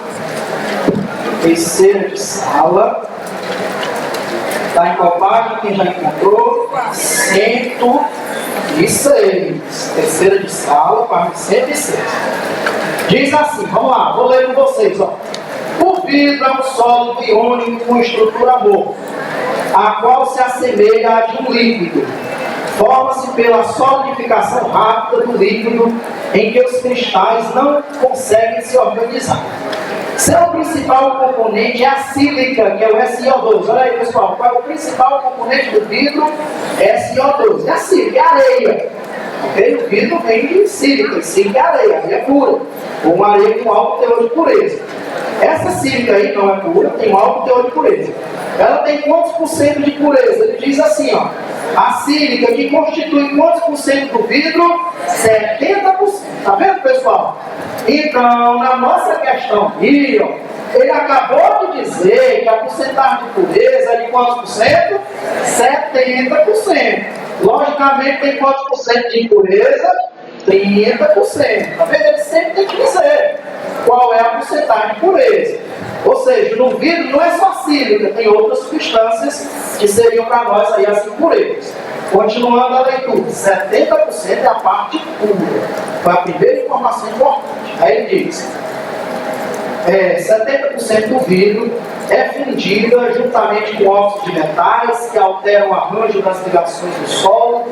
Terceira de sala. Está em qual página? Quem já encontrou? 106. Terceira de sala, página 106. Diz assim, vamos lá, vou ler com vocês. Ó. O vidro é um sólido iônico com estrutura amorfa. a qual se assemelha à de um líquido. Forma-se pela solidificação rápida do líquido em que os cristais não conseguem se organizar. Seu principal componente é a sílica, que é o SiO2. Olha aí, pessoal, qual é o principal componente do vidro? SiO2. É a sílica, é a areia. Okay? O vidro vem de sílica, sílica é areia, areia pura. Ou uma areia com alto teor de pureza. Essa sílica aí não é pura, tem um alto teor de pureza. Ela tem quantos por cento de pureza? Ele diz assim, ó. A sílica, que constitui quantos por cento do vidro? 70%. Tá vendo, pessoal? Então, na nossa questão aqui, ó, ele acabou de dizer que a porcentagem de pureza é de quantos por cento? 70%. Logicamente, tem quantos por cento de impureza? 30%. Tá vendo? Ele sempre tem que dizer qual é a porcentagem de pureza. Ou seja, no vidro não é só sílica, tem outras substâncias que seriam para nós aí as impurezas. Continuando a leitura, 70% é a parte pura. Foi a primeira informação importante. Aí ele diz, 70% do vidro é fundida juntamente com óxidos de metais que alteram o arranjo das ligações do solo,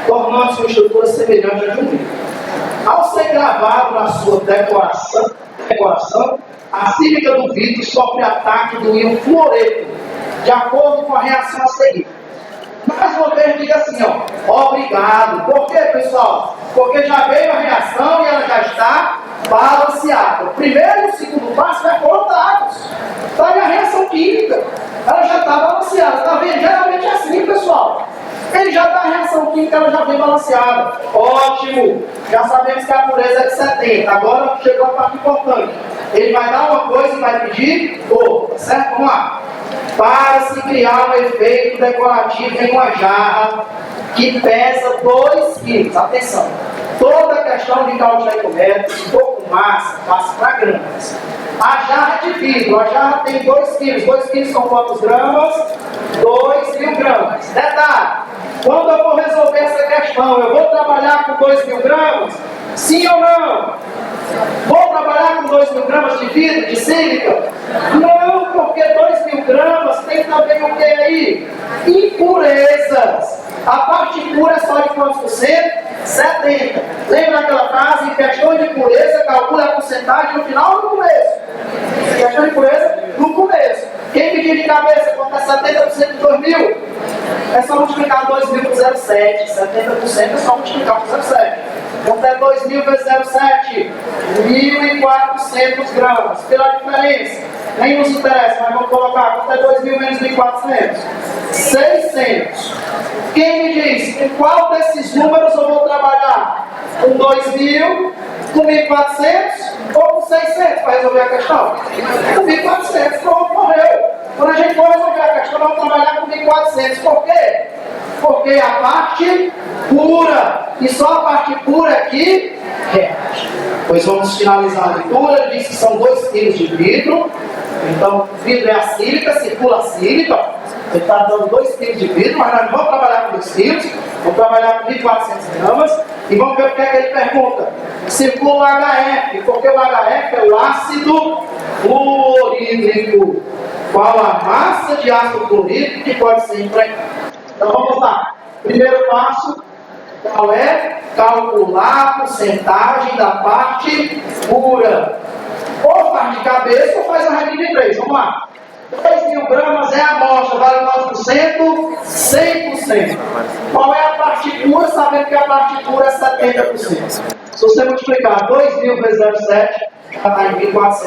tornando sua estrutura semelhante à de um vidro. Ao ser gravado na sua decoração, a sílica do vidro sofre ataque do íon fluoreto, de acordo com a reação a seguir. Mais uma vez, diga assim, ó, obrigado. Por quê, pessoal? Porque já veio a reação e ela já está balanceada. O primeiro e o segundo passo é colocados. Está aí a reação química. Ela já está balanceada. Está vendo? Geralmente é assim, pessoal. Ele já está a reação química, ela já vem balanceada. Ótimo! Já sabemos que a pureza é de 70. Agora chegou a parte importante. Ele vai dar uma coisa e vai pedir outra, certo? Vamos lá. Para se criar um efeito decorativo em uma jarra que pesa 2 quilos. Atenção! Toda a questão de cálculo é correta, se for com massa, passa para gramas. A jarra de vidro, a jarra tem 2 quilos. 2 quilos são quantos gramas? 2.000 gramas. Detalhe, quando eu vou resolver essa questão, eu vou trabalhar com 2.000 gramas? Sim ou não? Vou trabalhar com 2.000 gramas de vidro, de sílica? Não, porque 2.000 gramas tem também o que aí? Impurezas. A parte pura é só de quantos por cento? 70. Lembra aquela frase? Em questão de pureza, calcula a porcentagem no final ou no começo? Em questão de pureza, no começo. Quem medir de cabeça quanto é 70% de 2.000? É só multiplicar 2.000 por 0,7. 70% é só multiplicar por 0,7. Quanto é 2.000 vezes 0,7? 1.400 gramas. Pela diferença, nem nos interessa, mas vamos colocar. Quanto é 2.000 menos 1.400? 600. Quem me diz com qual desses números eu vou trabalhar? Com 2.000, com 1.400 ou com 600 para resolver a questão? Com 1.400, pronto, morreu. Quando a gente for resolver a questão, vamos trabalhar com 1.400. Por quê? Porque a parte pura, e só a parte pura aqui reage. Pois vamos finalizar a leitura. Ele diz que são 2 quilos de vidro. Então, vidro é a sílica, circula a sílica. Ele está dando 2 quilos de vidro, mas nós vamos trabalhar com 2 quilos, vamos trabalhar com 1.400 gramas, e vamos ver o que é que ele pergunta. Circula o HF, porque o HF é o ácido fluorídrico. Qual a massa de ácido fluorídrico que pode ser empregada? Então vamos lá. Primeiro passo, qual é? Calcular a porcentagem da parte pura. Ou faz de cabeça ou faz a regra de 3. Vamos lá. 2.000 gramas é a amostra, vale quantos por cento? 100%. Qual é a parte pura? Sabendo que a parte pura é 70%. Se você multiplicar 2.000 vezes 0,7, já está em 1.400 gramas.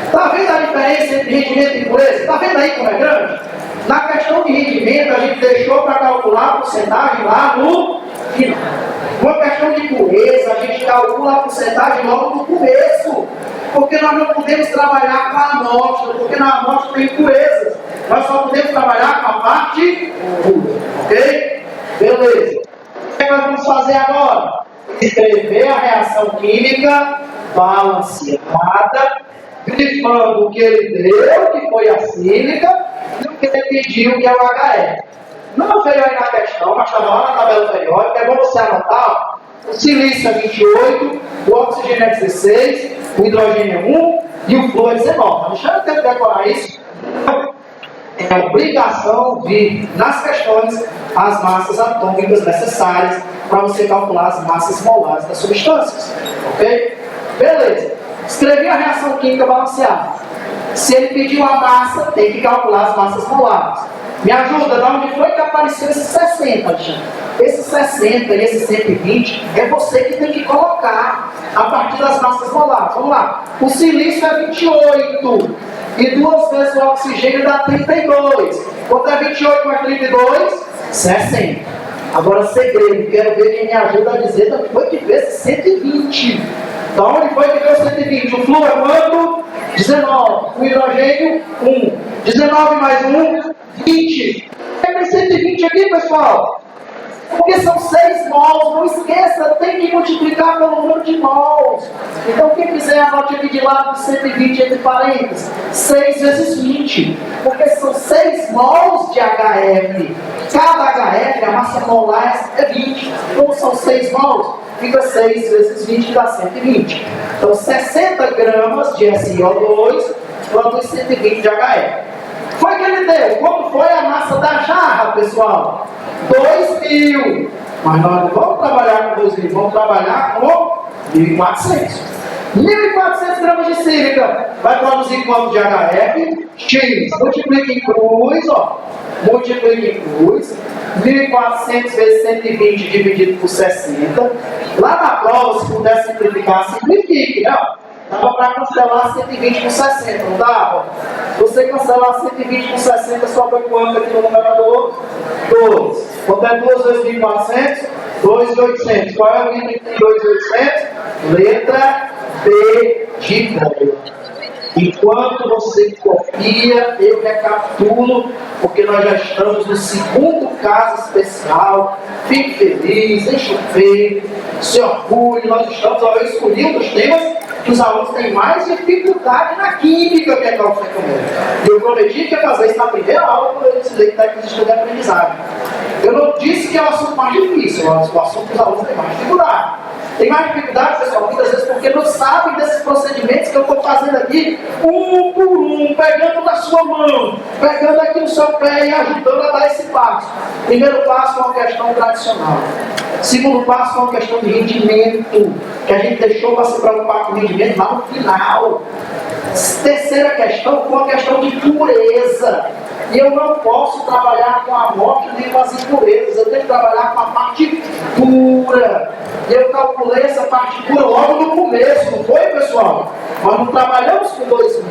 Está vendo a diferença entre rendimento e pureza? Está vendo aí como é grande? Na questão de rendimento, a gente deixou para calcular a porcentagem lá no final. Na questão de pureza, a gente calcula a porcentagem logo no começo. Porque nós não podemos trabalhar com a amostra, porque na amostra tem impurezas. Nós só podemos trabalhar com a parte pura. Ok? Beleza. O que nós vamos fazer agora? Escrever a reação química balanceada, grifando o que ele deu, que foi a sílica, e o que ele pediu, que é o HF. Não veio aí na questão, mas está lá na tabela periódica. É bom você anotar. O silício é 28, o oxigênio é 16, o hidrogênio é 1 e o flúor é 19. Deixa eu ter que decorar isso. tem a obrigação de, nas questões, as massas atômicas necessárias para você calcular as massas molares das substâncias. Ok? Beleza. Escrevi a reação química balanceada. Se ele pediu a massa, tem que calcular as massas molares. Me ajuda, de onde foi que apareceu esse 60, Alexandre? Esse 60 e esse 120 é você que tem que colocar a partir das massas molares. Vamos lá. O silício é 28. E 2 vezes o oxigênio dá 32. Quanto é 28 mais 32? 60. Agora, segredo. Quero ver quem me ajuda a dizer de onde foi que veio esse 120. Da onde foi que veio o 120? O flúor é quanto? 19. O hidrogênio, 1. 19 mais 1, 20. Tem 120 aqui, pessoal. Porque são 6 mols, não esqueça, tem que multiplicar pelo número de mols. Então, quem quiser, anote aqui de lado de 120 entre parênteses. 6 vezes 20. Porque são 6 mols de HF. Cada HF, a massa molar é 20. Como são 6 mols, fica 6 vezes 20, que dá 120. Então, 60 gramas de SiO2 produz 120 de HF. Foi que ele deu. Quanto foi a massa da jarra, pessoal? 2.000. Mas nós não vamos trabalhar com 2.000, vamos trabalhar com 1.400. 1.400 gramas de sílica vai produzir quanto de HF? X. Multiplica em cruz, ó. Multiplica em cruz. 1.400 vezes 120 dividido por 60. Lá na prova, se puder simplificar, simplifique, né? Dava para cancelar 120 por 60, não dava? Você cancelar 120 por 60, sobra quanto aqui no numerador? 2. Quanto é 2 vezes 1.400? 2.800. Qual é o item que tem 2.800? Letra B de bola. Enquanto você copia, eu recapitulo, porque nós já estamos no segundo caso especial. Fique feliz, enche o peito, se orgulhe. Nós estamos, eu escolhi um dos temas que os alunos têm mais dificuldade na química, que é cálculo econômico. E eu prometi que ia fazer isso na primeira aula, quando eu ensinei técnicas de estudo e aprendizagem. Eu não disse que é o assunto mais difícil, o assunto que os alunos têm mais dificuldade. Tem mais dificuldade, pessoal, muitas vezes porque não sabem desses procedimentos que eu estou fazendo aqui, um por um, pegando na sua mão, pegando aqui no seu pé e ajudando a dar esse passo. Primeiro passo é uma questão tradicional. Segundo passo é uma questão de rendimento, que a gente deixou para se preocupar com o rendimento lá no final. Terceira questão foi uma questão de pureza. E eu não posso trabalhar com a morte nem com as impurezas. Eu tenho que trabalhar com a parte pura. E eu calculei essa parte pura logo no começo, não foi, pessoal? Nós não trabalhamos com 2.000,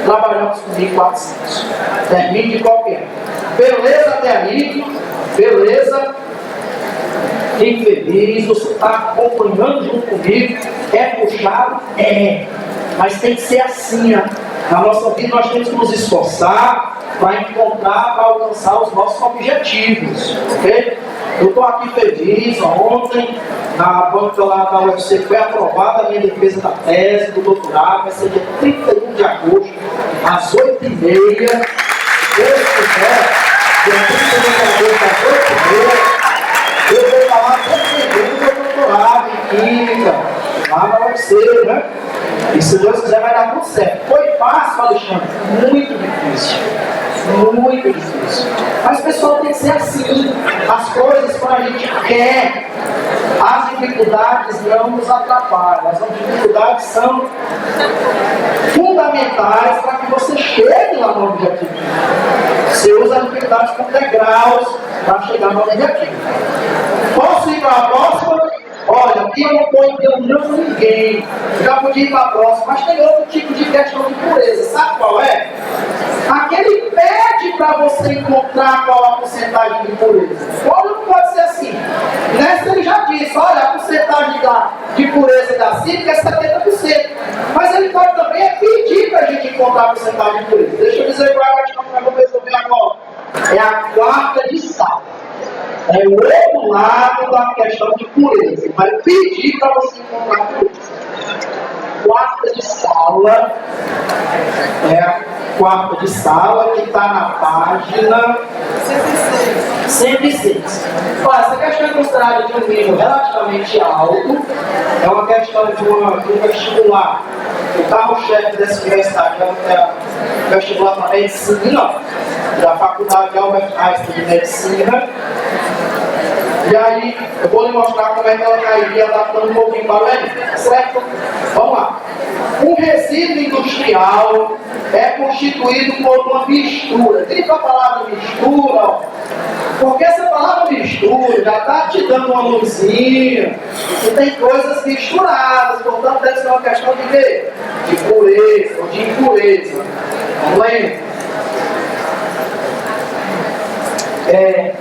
trabalhamos com 1.400. Termine de qualquer. Beleza até aí? Beleza? Fique feliz, você está acompanhando junto comigo. É puxado? É. Mas tem que ser assim, ó. Na nossa vida nós temos que nos esforçar para encontrar, para alcançar os nossos objetivos, ok? Eu estou aqui feliz, ontem na banca lá da UFC foi aprovada a minha defesa da tese, do doutorado, vai ser dia 31 de agosto, às 8h30, Deus quiser, dia 31 de agosto, às 8h30, eu vou falar defendendo meu doutorado em Química, lá na UFC, né? E se Deus quiser vai dar tudo certo. Foi fácil, Alexandre? Muito difícil. Muito difícil. Mas pessoal, tem que ser assim. As coisas quando a gente quer, as dificuldades não nos atrapalham. As dificuldades são fundamentais para que você chegue lá no objetivo. Você usa as dificuldades como degraus para chegar no objetivo. Posso ir para a próxima? Olha, aqui eu não estou enganando ninguém. Já podia ir para a próxima, mas tem outro tipo de questão de pureza. Sabe qual é? Aquele pede para você encontrar qual a porcentagem de pureza. Olha, não pode ser assim. Nessa ele já disse, olha, a porcentagem de pureza da sílica é 70%. Mas ele pode também pedir para a gente encontrar a porcentagem de pureza. Deixa eu dizer qual é a questão que nós vamos resolver agora. É a quarta de sal. É o outro lado da questão de pureza. Ele vai pedir para você encontrar a pureza. Quarta de sala é a quarta de sala que está na página 106. Olha, essa questão é considerada de um nível relativamente alto. É uma questão de um vestibular. O carro-chefe dessa universidade é o vestibular para medicina. da Faculdade Albert Einstein de Medicina. E aí, eu vou lhe mostrar como é que ela cairia adaptando um pouquinho para o Enem, certo? Vamos lá. Um resíduo industrial é constituído por uma mistura. Diga a palavra mistura, ó. Porque essa palavra mistura já está te dando uma luzinha, que tem coisas misturadas, portanto deve ser uma questão de quê? De pureza ou de impureza. Vamos lembrar?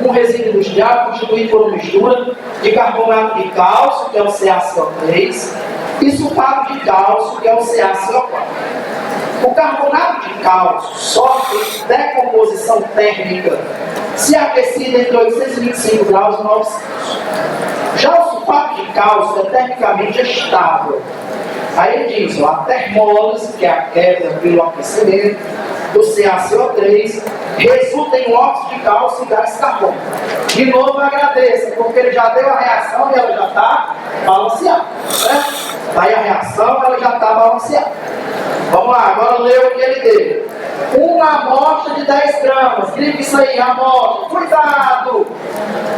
Um resíduo industrial constituído por uma mistura de carbonato de cálcio, que é o CaCO3, e sulfato de cálcio, que é o CaCO4. O carbonato de cálcio sofre decomposição térmica se aquecido entre 825 graus e 900. Já o sulfato de cálcio é termicamente estável. Aí ele diz, ó, a termólise, que é a queda pelo aquecimento do CaCO3, resulta em óxido de cálcio e gás carbônico. De novo, agradeça, porque ele já deu a reação e ela já está balanceada. Certo? Aí a reação, ela já está balanceada. Vamos lá, agora lê o que ele deu. Uma amostra de 10 gramas. Clique isso aí, amostra. Cuidado!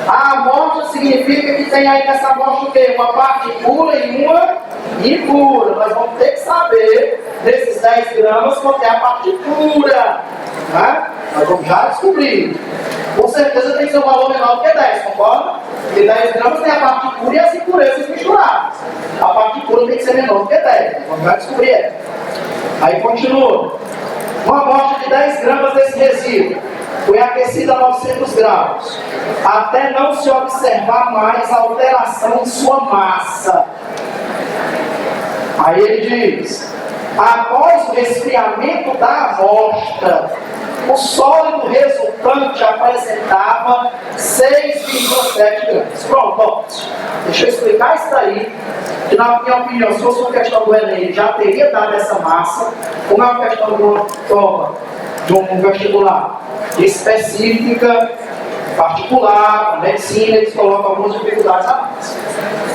A amostra significa que tem aí nessa amostra o quê? Uma parte pura e uma impura. Nós vamos ter que saber desses 10 gramas qual é a parte pura. Né? Nós vamos já descobrir. Com certeza tem que ser um valor menor do que 10, concorda? Porque 10 gramas tem a parte pura e as impurezas misturadas. A parte pura tem que ser menor do que 10. Vamos já descobrir ela. Aí continua. Uma amostra de 10 gramas desse resíduo foi aquecida a 900 graus, até não se observar mais alteração em sua massa. Aí ele diz, após o resfriamento da amostra, o sólido resultante apresentava 6,7 gramas. Pronto, ó. Deixa eu explicar isso daí, que na minha opinião, se fosse uma questão do Enem, já teria dado essa massa, como é uma questão de uma prova, de um vestibular específica, particular, a medicina, eles colocam algumas dificuldades a mais.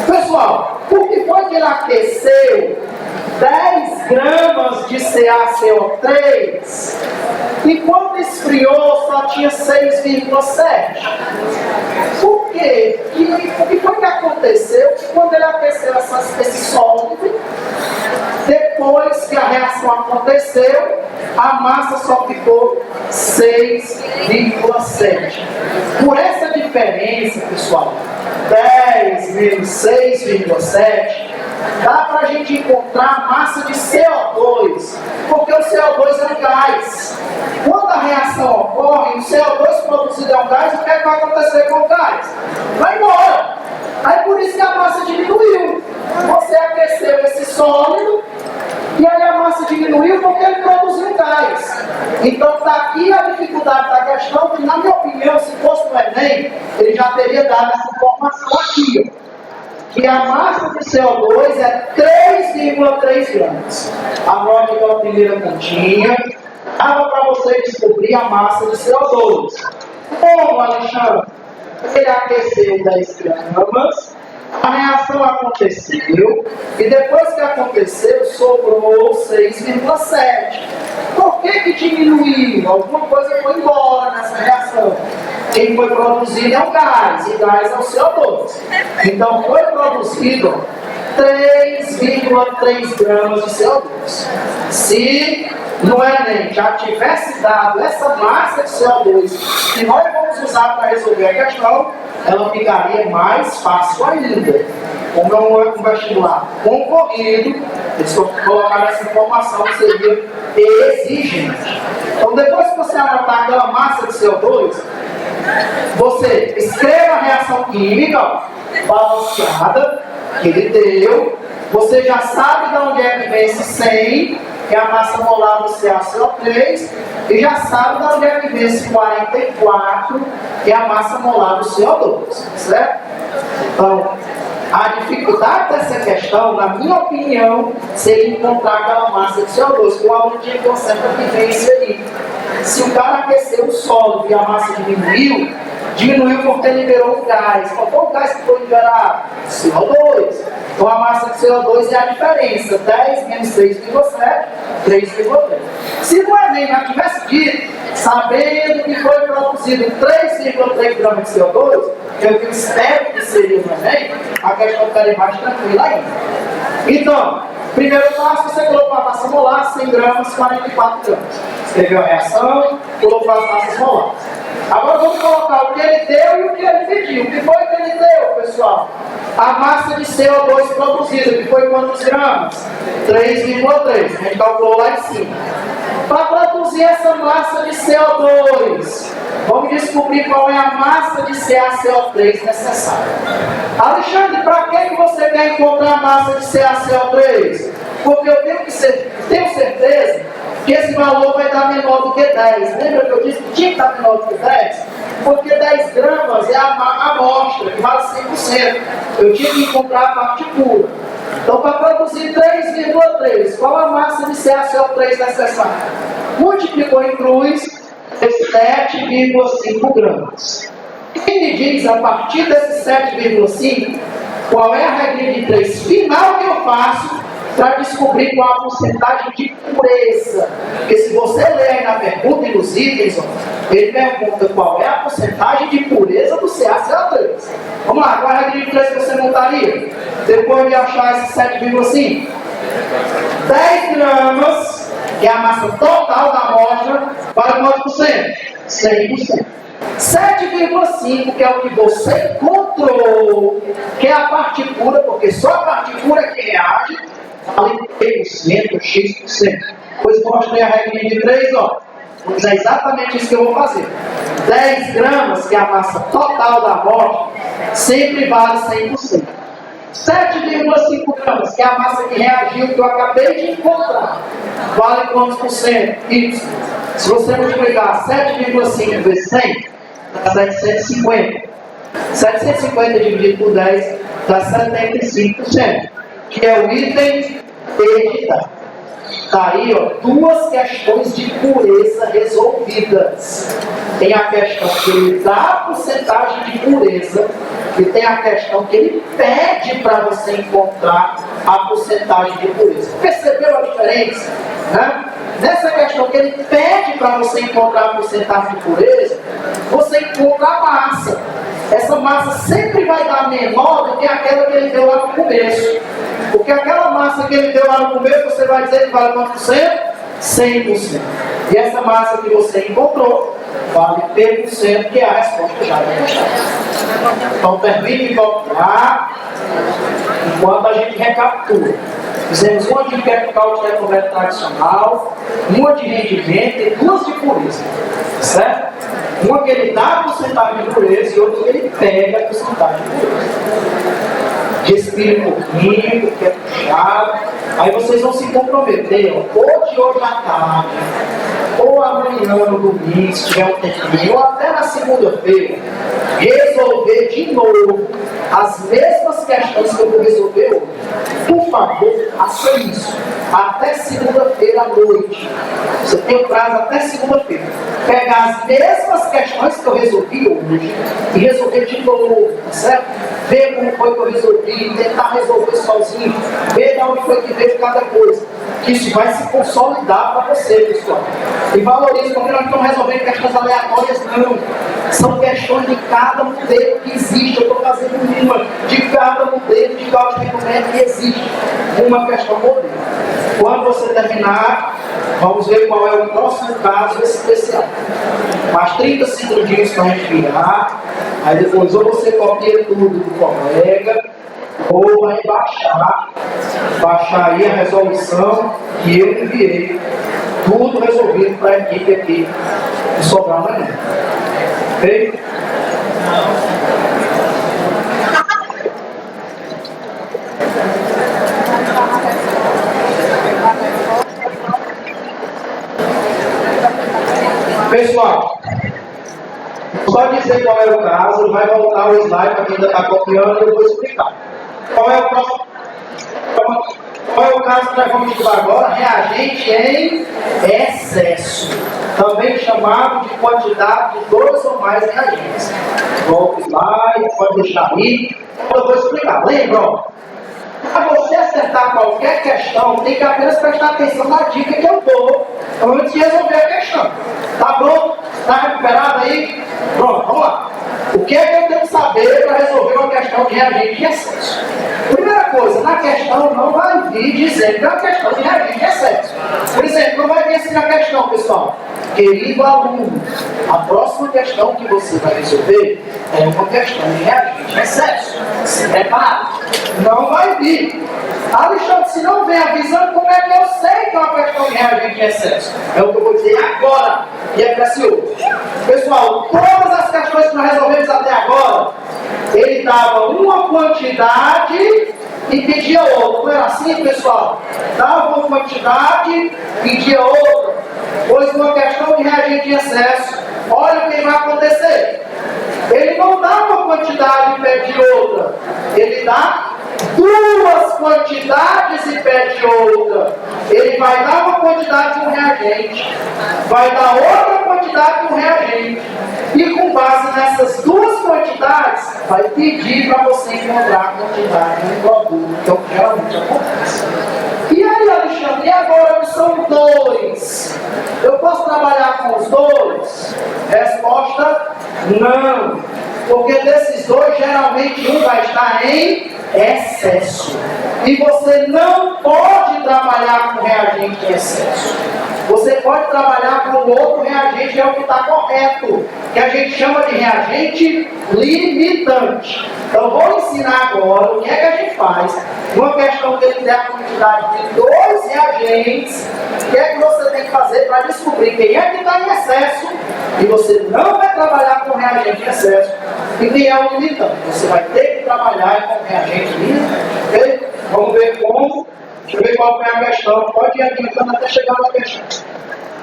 Pessoal, por que foi que ele aqueceu 10 gramas de CaCO3 e quando esfriou só tinha 6,7? Por quê? O que foi que aconteceu? Que quando ele aqueceu esse sólido, depois que a reação aconteceu, a massa só ficou 6,7. Por essa diferença, pessoal, 10 menos 6,7, dá para a gente encontrar a massa de CO2, porque o CO2 é um gás. Quando a reação ocorre, o CO2 produzido é um gás, o que é que vai acontecer com o gás? Vai embora. Aí por isso que a massa diminuiu. Você aqueceu esse sólido, e aí a massa diminuiu porque ele produziu gás. Então daqui a dificuldade da questão, que na minha opinião, se fosse no Enem, ele já teria dado essa informação aqui, que a massa de CO2 é 3,3 gramas. Anote aquela primeira continha. Dava para você descobrir a massa de CO2. Como, Alexandre? Ele aqueceu 10 gramas, a reação aconteceu, e depois que aconteceu, sobrou 6,7. Por que diminuiu? Alguma coisa foi embora nessa reação. Quem foi produzido é o gás, e gás é o CO2. Então foi produzido 3,3 gramas de CO2. Se no Enem já tivesse dado essa massa de CO2 que nós vamos usar para resolver a questão, ela ficaria mais fácil ainda. Como é um vestibular concorrido, eles colocaram essa informação que seria exigente. Então depois que você anotar aquela massa de CO2, você escreva a reação química balanceada que ele deu. Você já sabe de onde é que vem esse 100, que é a massa molar do CaCO3, e já sabe de onde é que vem esse 44, que é a massa molar do CO2, certo? Então, a dificuldade dessa questão, na minha opinião, seria encontrar aquela massa de CO2, que o aluno tinha que ter uma certa vivência aí. Se o cara aqueceu o solo e a massa diminuiu porque liberou o gás. Qual foi o gás que foi liberado? CO2. Então a massa de CO2 é a diferença. 10 menos 6,7, 3,3. Se o Enem já tivesse dito sabendo que foi produzido 3,3 gramas de CO2, que eu espero que seria o Enem, a questão ficaria mais tranquila ainda. Então, primeiro passo, você colocou a massa molar, 100 gramas, 44 gramas. Escreveu a reação, colocou as massas molares. Agora vamos colocar o que ele deu e o que ele pediu. O que foi que ele deu, pessoal? A massa de CO2 produzida, que foi quantos gramas? 3,3. A gente calculou lá em cima. Para produzir essa massa de CO2, vamos descobrir qual é a massa de CaCO3 necessária. Alexandre, para que você quer encontrar a massa de CaCO3? Porque eu tenho certeza que esse valor vai dar menor do que 10. Lembra que eu disse que tinha que estar menor do que 10? Porque 10 gramas é a amostra, que vale 100%. Eu tinha que encontrar a parte pura. Então, para produzir 3,3, qual a massa de CaCO3 necessária? Multiplicou em cruz, 7,5 gramas. Quem me diz, a partir desse 7,5, qual é a regra de 3 final que eu faço para descobrir qual a porcentagem de pureza? Porque se você ler aí na pergunta e nos itens, ele pergunta qual é a porcentagem de pureza do CaCO3. Vamos lá, qual é a regra de 3 que você montaria? Depois de achar esse 7,5? 10 gramas, que é a massa total da amostra, para quantos por cento? 100%. 7,5, que é o que você encontrou, que é a parte pura, porque só a parte pura é que reage, vale 3% ou X%. Pois mostrei a regra de 3, ó. Pois é exatamente isso que eu vou fazer. 10 gramas, que é a massa total da amostra, sempre vale 100%. 7,5 gramas, que é a massa que reagiu, que eu acabei de encontrar, vale quantos por cento? Y. Se você multiplicar 7,5 vezes 100, dá 750. 750 dividido por 10 dá 75%, que é o item editar. Está aí, ó, duas questões de pureza resolvidas. Tem a questão que ele dá a porcentagem de pureza e tem a questão que ele pede para você encontrar a porcentagem de pureza. Percebeu a diferença? Né? Nessa questão que ele pede para você encontrar a porcentagem de pureza, você encontra a massa. Essa massa sempre vai dar menor do que aquela que ele deu lá no começo. Porque aquela massa que ele deu lá no começo, você vai dizer que vale quanto por cento? 100%. E essa massa que você encontrou, vale P%, que é a resposta já demonstrada. Então, termine de calcular enquanto a gente recaptura. Fizemos uma de cálculo econômico tradicional, uma de rendimento e duas de pureza. Certo? Uma que ele dá a porcentagem de pureza e outra que ele pega a porcentagem de pureza. Respire um pouquinho, que é puxado. Aí vocês vão se comprometer, ó, hoje à tarde, ou amanhã no domingo, se tiver um tempinho, ou até na segunda-feira, resolver de novo as mesmas questões que eu vou resolver hoje. Por favor, faça isso. Até segunda-feira à noite. Você tem o prazo até segunda-feira. Pegar as mesmas questões que eu resolvi hoje e resolver de novo, certo? Ver como foi que eu resolvi, tentar resolver sozinho, ver de onde foi que veio cada coisa. Isso vai se consolidar para você, pessoal. E valorize, porque nós estamos resolvendo questões aleatórias, não. São questões de cada modelo que existe. Eu estou fazendo uma de cada modelo de cálculo de recomendo que existe. Uma questão modelo. Quando você terminar, vamos ver qual é o próximo caso especial. Mais 30 segundinhos para a gente virar. Aí depois ou você copia tudo do colega, ou vai baixar aí a resolução que eu enviei. Tudo resolvido para a equipe aqui de Sobral amanhã. Ok? Pessoal, só dizer qual é o caso, vai voltar o slide para quem ainda está copiando e eu vou explicar. Qual é o próximo? Qual é o caso que nós vamos estudar agora? Reagente em excesso, também chamado de quantidade de 2 ou mais reagentes. Volta o slide, pode deixar aí, eu vou explicar. Lembra, ó, para você acertar qualquer questão, tem que apenas prestar atenção na dica que eu dou antes de resolver a questão. Tá bom? Está recuperado aí? Pronto, vamos lá. O que é que eu tenho que saber para resolver uma questão de reagente de excesso? Primeira coisa, na questão não vai vir dizendo que é uma questão de reagente de excesso. Por exemplo, não vai vir assim na questão, pessoal. Querido aluno, a próxima questão que você vai resolver é uma questão de reagente de excesso. Se prepare. Não vai vir. Alexandre, se não vem avisando, como é que eu sei que é uma questão de reagente de excesso? É o que eu vou dizer agora. E é precioso. Pessoal, todas as questões que nós resolvemos até agora, ele dava uma quantidade e pedia outra. Não era assim, pessoal? Dava uma quantidade, pedia outra. Pois uma questão de reagente de excesso, olha o que vai acontecer. Ele não dá uma quantidade e pede outra. Ele dá duas quantidades e pede outra. Ele vai dar uma quantidade de um reagente, vai dar outra quantidade de um reagente, e com base nessas duas quantidades, vai pedir para você encontrar a quantidade de um produto, que é o que geralmente acontece. E aí, Alexandre, e agora que são dois? Eu posso trabalhar com os dois? Resposta: não. Porque desses dois, geralmente um vai estar em excesso. E você não pode trabalhar com reagente em excesso. Você pode trabalhar com outro reagente, que é o que está correto, que a gente chama de reagente limitante. Então, vou ensinar agora o que é que a gente faz. Uma questão que ele der a quantidade de dois reagentes, o que é que você tem que fazer para descobrir quem é que está em excesso, e você não vai trabalhar com reagente em excesso, e quem é o limitante. Você vai ter que trabalhar com reagente limitante. Okay? Vamos ver como. Deixa eu ver qual foi a questão. Pode ir adiantando até chegar na questão.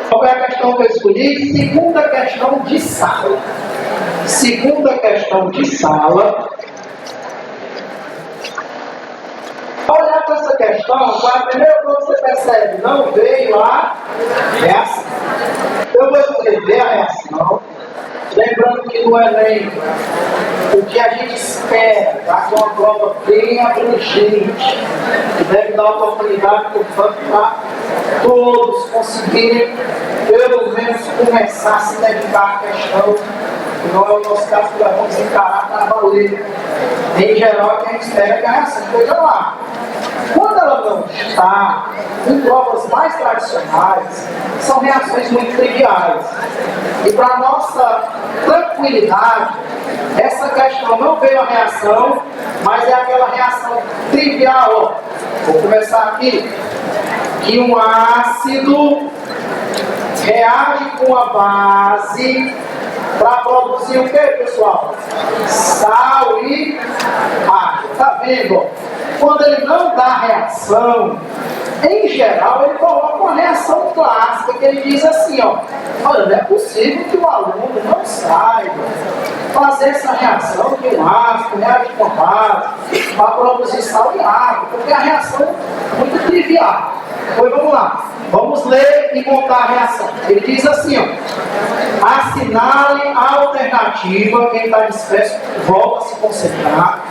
Qual foi a questão que eu escolhi? Segunda questão de sala. Segunda questão de sala. Ao olhar para essa questão, a primeira coisa que você percebe, não veio a reação. Eu vou escrever a reação. Lembrando que no Enem, o que a gente espera, tá? Que é uma prova bem abrangente, que deve dar oportunidade, portanto, para todos conseguirem, pelo menos, começar a se dedicar à questão, que não é o nosso caso, que nós vamos encarar para valer. Em geral, a gente espera que a reação esteja lá. Quando ela não está, em provas mais tradicionais, são reações muito triviais. E para nossa tranquilidade, essa questão não veio a reação, mas é aquela reação trivial. Ó. Vou começar aqui. Que um ácido reage com a base para produzir o que, pessoal? Sal e água. Tá vendo? Ó? Quando ele não dá reação, em geral, ele coloca uma reação clássica, que ele diz assim, ó, olha, não é possível que o aluno não saiba fazer essa reação de um ácido reage com a base para produzir sal e água, porque a reação é muito trivial. Pois vamos lá, vamos ler e montar a reação. Ele diz assim, ó, assinale a alternativa, quem está disperso volta a se concentrar.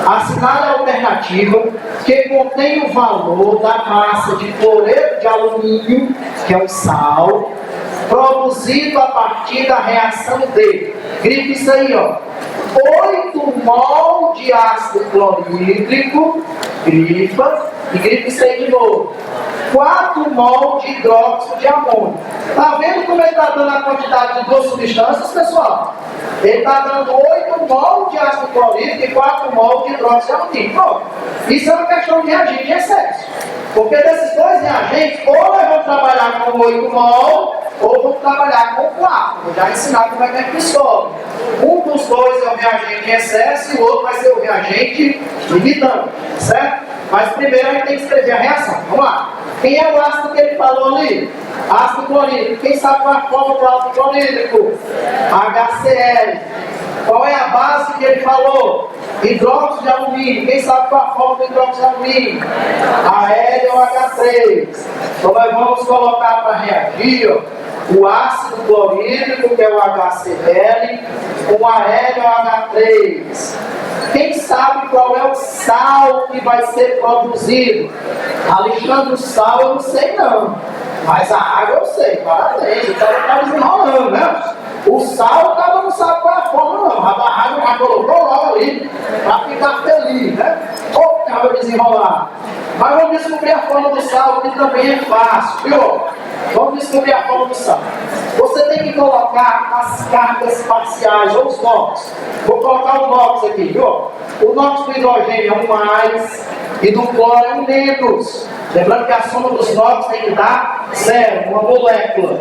Assinale a alternativa que contém o valor da massa de cloreto de alumínio, que é o sal, produzido a partir da reação de, grifa isso aí, ó, 8 mol de ácido clorídrico, grifa, e grifa isso aí de novo, 4 mol de hidróxido de amônio. Está vendo como ele está dando a quantidade de duas substâncias, pessoal? Ele está dando 8 mol de ácido clorídrico e 4 mol de hidróxido de amônio. Pronto. Isso é uma questão de reagente de excesso. Porque desses dois reagentes, ou nós vamos trabalhar com 8 mol, ou vamos trabalhar com 4. Vou já ensinar como é que descobre. Um dos dois é o reagente de excesso e o outro vai ser o reagente limitante. Certo? Mas primeiro a gente tem que escrever a reação. Vamos lá. Quem é o ácido que ele falou ali? Ácido clorídrico. Quem sabe qual é a forma do ácido clorídrico? HCl. Qual é a base que ele falou? Hidróxido de alumínio. Quem sabe qual é a forma do hidróxido de alumínio? HLOH3. Então nós vamos colocar para reagir, ó, o ácido clorídrico, que é o HCl, com HLOH3. Quem sabe qual é o sal que vai ser produzido? Alexandre, o sal eu não sei não. Mas a água eu sei, parabéns, então eu estava desenrolando, né? O sal, o cara não sabe qual é a forma, não. A água já colocou logo ali, para ficar feliz, né? Ou ficava desenrolar. Mas vamos descobrir a forma do sal, que também é fácil, viu? Vamos descobrir a forma do sal. Você tem que colocar as cargas parciais, ou os NOx. Vou colocar o NOx aqui, viu? O NOx do hidrogênio é um mais e do cloro é um menos. Lembrando que a soma dos NOx tem que dar 0, uma molécula.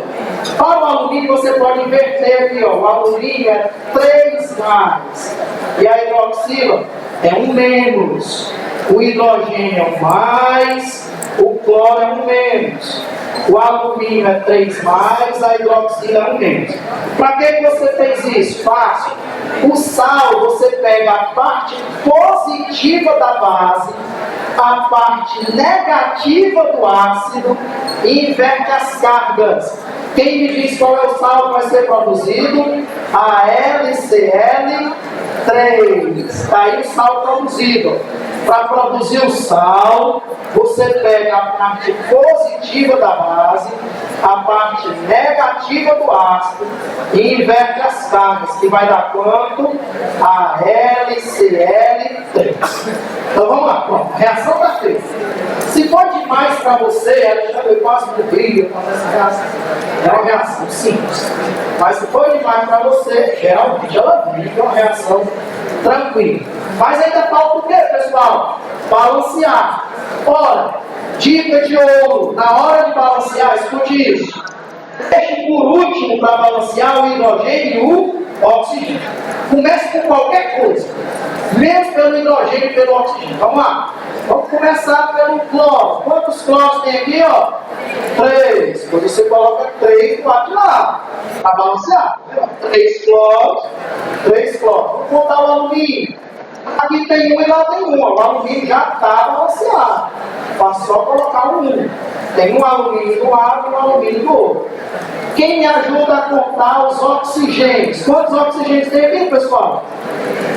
Para o alumínio você pode inverter aqui, ó. O alumínio é 3 mais. E a hidroxila é um menos. O hidrogênio é um mais, o cloro é um menos. O alumínio é 3 mais, a hidroxila é um menos. Para que você fez isso? Fácil. O sal, você pega a parte positiva da base, a parte negativa do ácido e inverte as cargas. Quem me diz qual é o sal que vai ser produzido? A LCl3. Está aí o sal produzido. Para produzir o sal, você pega a parte positiva da base, a parte negativa do ácido e inverte as cargas, que vai dar quanto? A LCl3. Então vamos lá, pronto. A reação está feita. Se for demais para você, ela já foi quase no brilho com essa reação. É uma reação simples. Mas se for demais para você, geralmente ela vem com uma reação tranquila. Mas ainda falta o quê, pessoal? Balancear. Ora, dica de ouro, na hora de balancear, escute isso. Deixe por último para balancear o hidrogênio e o oxigênio. Comece com qualquer coisa, menos pelo hidrogênio e pelo oxigênio. Vamos lá. Vamos começar pelo cloro. Quantos cloros tem aqui, ó? 3. Depois você coloca 3 do lado de lá, para balancear. 3 cloros, 3 cloros. Vamos contar o alumínio. Aqui tem 1 e lá tem 1. O alumínio já está balanceado. Basta só colocar o 1. Tem um alumínio do lado e um alumínio do outro. Quem me ajuda a contar os oxigênios? Quantos oxigênios tem aqui, pessoal?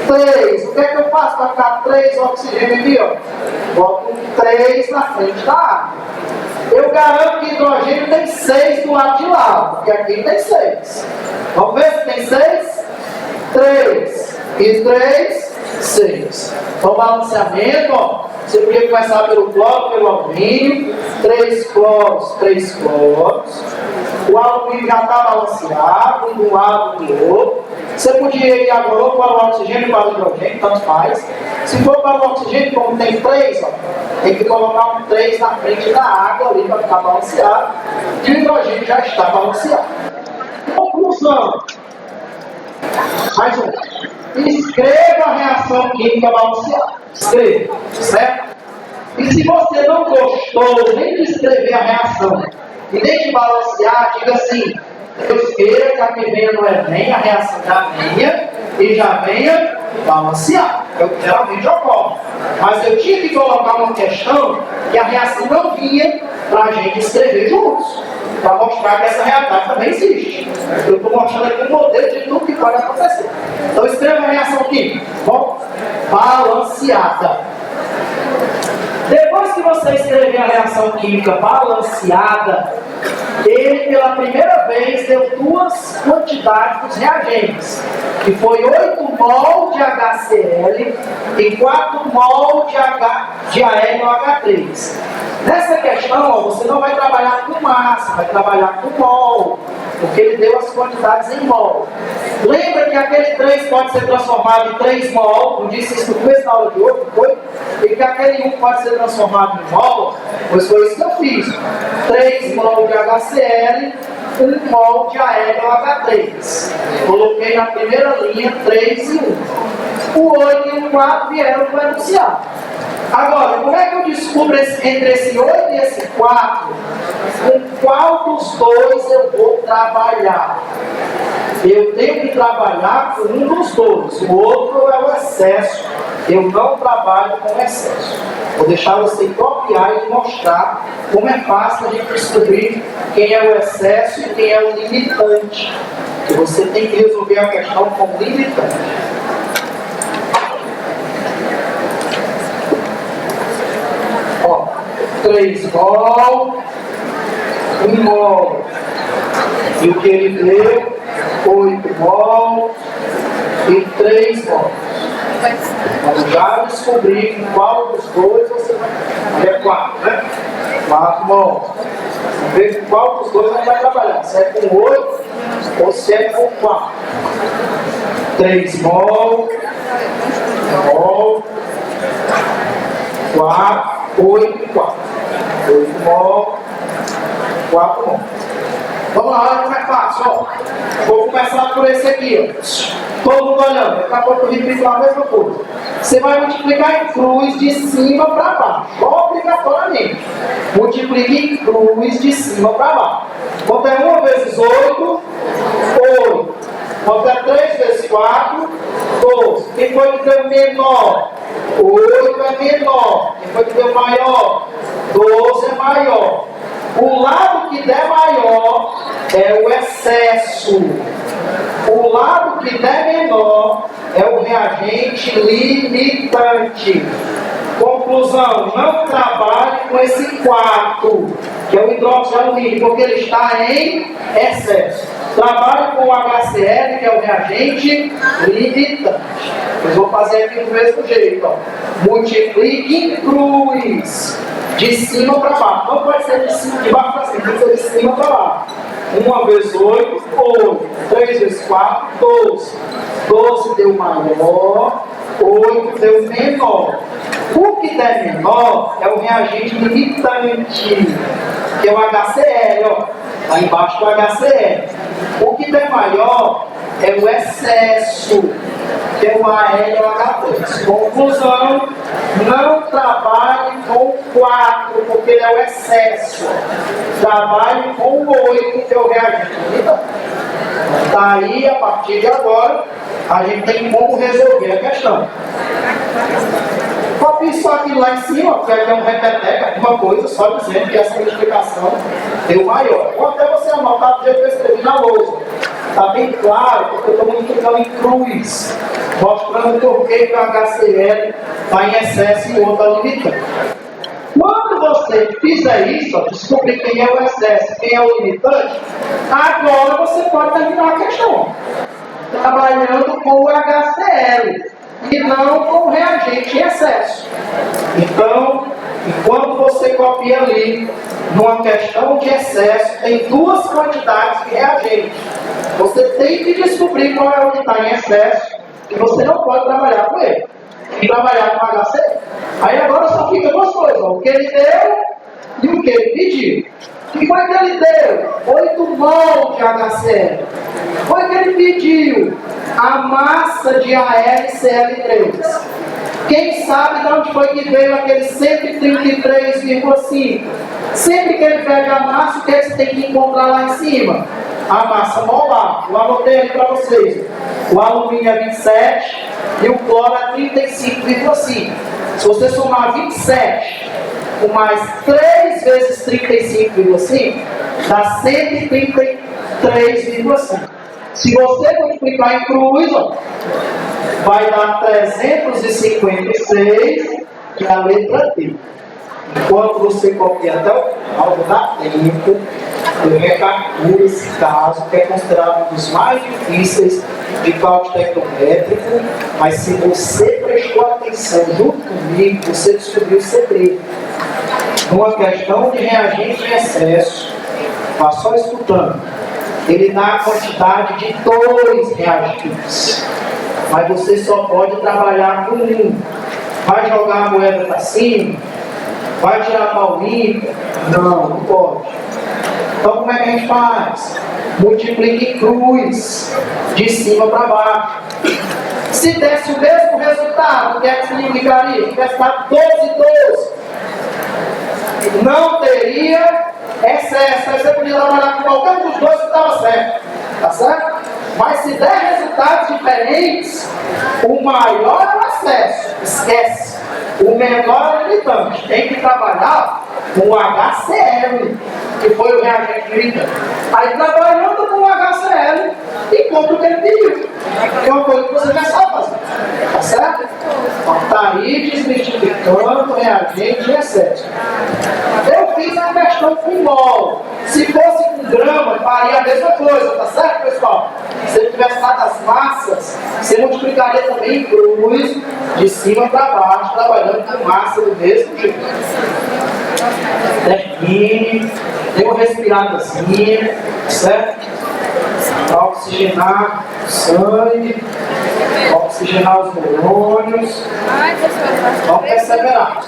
3. O que é que eu faço para ficar 3 oxigênios aqui, ó? Boto 3 na frente da água. Eu garanto que hidrogênio tem 6 do lado de lá, porque aqui tem 6. Vamos ver se tem 6? 3. E 3, 6. Então, balanceamento, ó. Você podia começar pelo cloro, pelo alumínio. 3 cloros, 3 cloros. O alumínio já está balanceado, um do lado e do outro. Você podia ir agora ou para o oxigênio ou para o hidrogênio, tanto faz. Se for para o oxigênio, como tem 3, ó, tem que colocar um 3 na frente da água ali para ficar balanceado. E o hidrogênio já está balanceado. Conclusão. Mais um. Escreva a reação química balanceada. Escreva, certo? E se você não gostou nem de escrever a reação e nem de balancear, diga assim: Deus queira que a que venha no Enem, a reação já venha e já venha balancear. É o que geralmente ocorre. Mas eu tive que colocar uma questão que a reação não vinha para a gente escrever juntos, para mostrar que essa realidade também existe. Eu estou mostrando aqui um modelo de tudo que pode acontecer. Então escreva a reação aqui. Bom, balanceada. Depois que você escrever a reação química balanceada, ele pela primeira vez deu 2 quantidades dos reagentes, que foi 8 mol de HCl e 4 mol de AlOH3. Nessa questão, ó, você não vai trabalhar com massa, vai trabalhar com mol, porque ele deu as quantidades em mol. Lembra que aquele 3 pode ser transformado em 3 mol, não disse isso no começo da aula de hoje, foi? E que aquele 1 pode ser transformado em mol, pois foi isso que eu fiz. 3 mol de HCl, 1 mol de AlOH3. Coloquei na primeira linha 3 e 1. O 8 e o 4 vieram para enunciado. Agora, como é que eu descubro entre esse 8 e esse 4? Com qual dos dois eu vou trabalhar? Eu tenho que trabalhar com um dos dois. O outro é o excesso. Eu não trabalho com excesso. Vou deixar você copiar e mostrar como é fácil a gente descobrir quem é o excesso e quem é o limitante. Que você tem que resolver a questão com limitante. Ó, 3 mol, 1 mol. E o que ele deu? 8 mol e 3 mol. Vamos já descobrir qual dos dois você vai. É 4, né? 4 mol. Vamos ver qual dos dois a gente vai trabalhar. Se é com 8 ou se é com 4. 3 mol. 4, 8 e 4. 8 mol, 4 mol. Vamos lá, olha como é fácil, ó. Vou começar por esse aqui, ó. Todo mundo olhando, daqui a pouco eu repito a mesma coisa. Você vai multiplicar em cruz de cima para baixo, obrigatoriamente. Multiplique em cruz de cima para baixo. Quanto é 1 vezes 8? 8. Quanto é 3 vezes 4? 12. Quem foi que deu menor? 8 é menor. Quem foi que deu maior? 12 é maior. O lado que der maior é o excesso. O lado que der menor é o reagente limitante. Conclusão, não trabalhe com esse 4, que é o hidróxido de alumínio, porque ele está em excesso. Trabalhe com o HCl, que é o reagente limitante. Eu vou fazer aqui do mesmo jeito. Ó. Multiplique em cruz, de cima para baixo. Não pode ser de baixo para cima, tem que ser de cima para baixo. 1 vezes 8, 8. 3 vezes 4, 12. 12 deu maior, 8 deu menor. O que der menor é o reagente limitante, que é o HCl, ó. Lá embaixo do HCl. O que der maior é o excesso, que é o AL e o H3. Conclusão, não trabalhe com 4, porque ele é o excesso. Trabalhe com 8, que é o reagente limitante. Daí, a partir de agora, a gente tem como resolver a questão. Copie só aquilo lá em cima, porque aqui é um repeteco, alguma coisa, só dizendo que essa multiplicação deu maior. Ou até você anotar do jeito que eu escrevi na lousa. Está bem claro, porque eu estou multiplicando em cruz, mostrando por que o HCl está em excesso e o outro está limitante. Quando você fizer isso, ó, descobrir quem é o excesso, quem é o limitante, agora você pode terminar a questão. Trabalhando com o HCl. E não com o reagente em excesso. Então, enquanto você copia ali, numa questão de excesso, tem duas quantidades de reagente. Você tem que descobrir qual é o que está em excesso, e você não pode trabalhar com ele. Tem que trabalhar com HCl. Aí agora só fica duas coisas, ó, o que ele deu e o que ele pediu. O que foi que ele deu? 8 mol de HCl. Foi que ele pediu a massa de AlCl3. Quem sabe de onde foi que veio aquele 133,5? Sempre que ele pede a massa, o que você tem que encontrar lá em cima? A massa molar. Eu anotei aqui para vocês. O alumínio é 27 e o cloro é 35,5. Se você somar 27 com mais 3 vezes 35,5, dá 133,5. Se você multiplicar em cruz, ó, vai dar 356, que é a letra D. Enquanto você copia até o final, dá tempo, eu recalculo esse caso, que é considerado um dos mais difíceis de cálculo tecnométrico, mas se você prestou atenção junto comigo, você descobriu o segredo. Numa questão de reagente em excesso, vá só escutando. Ele dá a quantidade de 2 reagentes, mas você só pode trabalhar com um. Vai jogar a moeda para cima? Vai tirar a mão limpa? Não, não pode. Então como é que a gente faz? Multiplica em cruz, de cima para baixo. Se desse o mesmo resultado, o que é que significaria? Se tivesse dado 12 e 12, não teria excesso. Aí você podia trabalhar com qualquer um dos dois que estava certo. Tá certo? Mas se der resultados diferentes, o maior é o excesso. Esquece. O menor é o limitante. Tem que trabalhar com o HCl, que foi o reagente limitante. Aí trabalhando com o HCl, encontra o que ele pediu. Que é uma coisa que você já sabe fazer. Tá certo? Está aí desmistificando o reagente em excesso. Eu fiz isso é uma questão com mol. Se fosse com grama, faria a mesma coisa, tá certo, pessoal? Se ele tivesse dado as massas, você multiplicaria também em cruz, de cima para baixo, trabalhando com massa do mesmo jeito. Define, dê uma respiradazinha, certo? Para oxigenar o sangue, para oxigenar os neurônios. Vamos perseverar.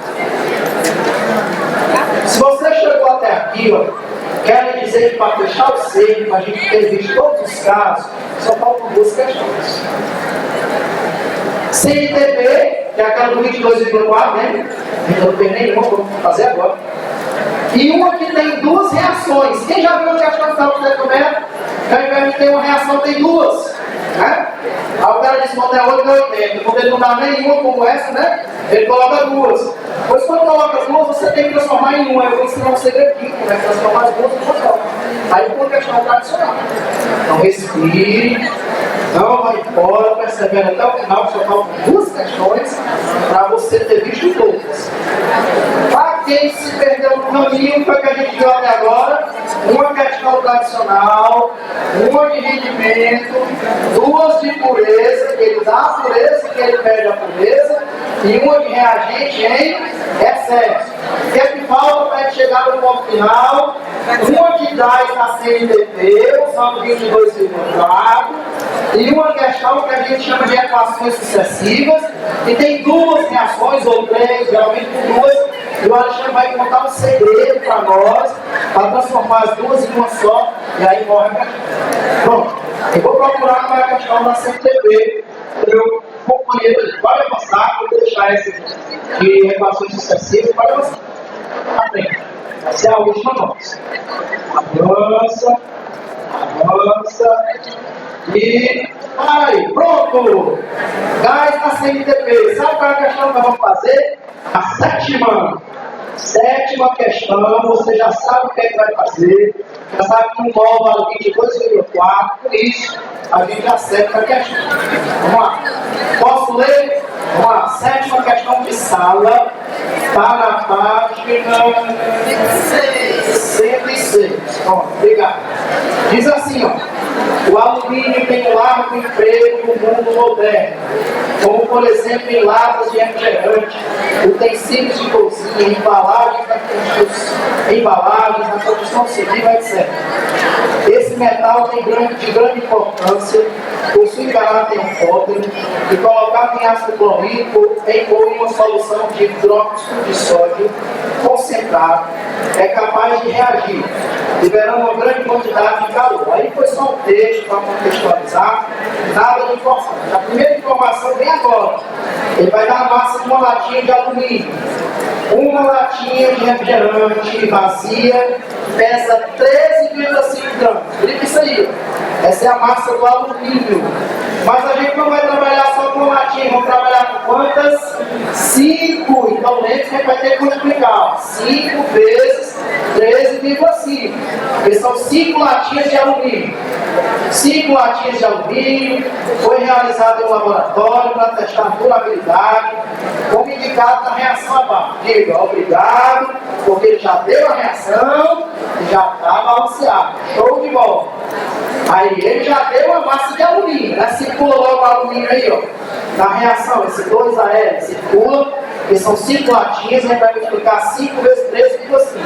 Se você chegou até aqui, ó, quero dizer que para fechar o cerco, para a gente ter visto todos os casos, só faltam duas questões. CNTP, que é aquela do 22,4, né? Eu não tenho nenhuma, vamos fazer agora. E uma que tem duas reações. Quem já viu a questão que está no método? Ao invés de ter uma reação, tem duas. Né? Aí o cara diz que é 8 ou 80. Quando ele não dá nenhuma como essa, né? Ele coloca duas. Pois quando coloca duas, você tem que transformar em uma. Eu vou ensinar um segredinho, né? Transformar as duas em uma. Aí por questão tradicional. Então respire. Não vai embora, persevera até o final, só faltam duas questões para você ter visto todas. Para quem se perdeu no caminho, foi o que a gente viu até agora, uma questão tradicional, uma de rendimento, duas de pureza, que ele dá a pureza, que ele perde a pureza, e uma de reagente em excesso. O que é que falta para ele chegar no ponto final? Uma que dá na CNTP, usando 22,4, e uma questão que a gente chama de equações sucessivas, que tem duas reações, ou três, geralmente com duas, e o Alexandre vai contar um segredo para nós, para transformar as duas em uma só, e aí morre a questão. Pronto, eu vou procurar qual é a questão da CNTP, o meu companheiro ali. Pode avançar, eu vou deixar essa de equações sucessivas, pode avançar. Essa é a última nossa. Avança, avança. E aí, pronto! Gás na CNTP. Sabe qual é a questão que nós vamos fazer? A sétima questão, você já sabe o que é que vai fazer, já sabe que um mol vale 22,4, por isso a gente acerta a questão. Vamos lá. Posso ler? Vamos lá. Sétima questão de sala, está na página 106. Pronto, obrigado. Diz assim, ó. O alumínio tem um largo emprego no mundo moderno, como por exemplo em latas de refrigerante, utensílios de cozinha, embalagens na construção civil, etc. Esse metal tem de grande importância, possui caráter anfótero e colocado em ácido clorídrico em uma solução de hidróxido de sódio concentrado, é capaz de reagir, liberando uma grande quantidade de calor. Aí foi só um texto para contextualizar, nada de informação. A primeira informação vem agora. Ele vai dar a massa de uma latinha de alumínio. Uma latinha de refrigerante vazia pesa 13,5 gramas. Gripe isso aí. Essa é a massa do alumínio. Mas a gente não vai trabalhar só com latinha, vamos trabalhar com quantas? 5. Então, lembre que a gente vai ter que multiplicar. 5 vezes 13,5. Porque são 5 latinhas de alumínio. 5 latinhas de alumínio. Foi realizado em um laboratório para testar a durabilidade, como indicado na reação abaixo. Diga obrigado, porque ele já deu a reação e já está balanceado. Show de bola. Aí ele já deu a massa de alumínio, né? Circula logo o alumínio aí, ó. Na reação, esse 2AL circula, que são 5 latinhas, a gente vai multiplicar 5 vezes 13,5.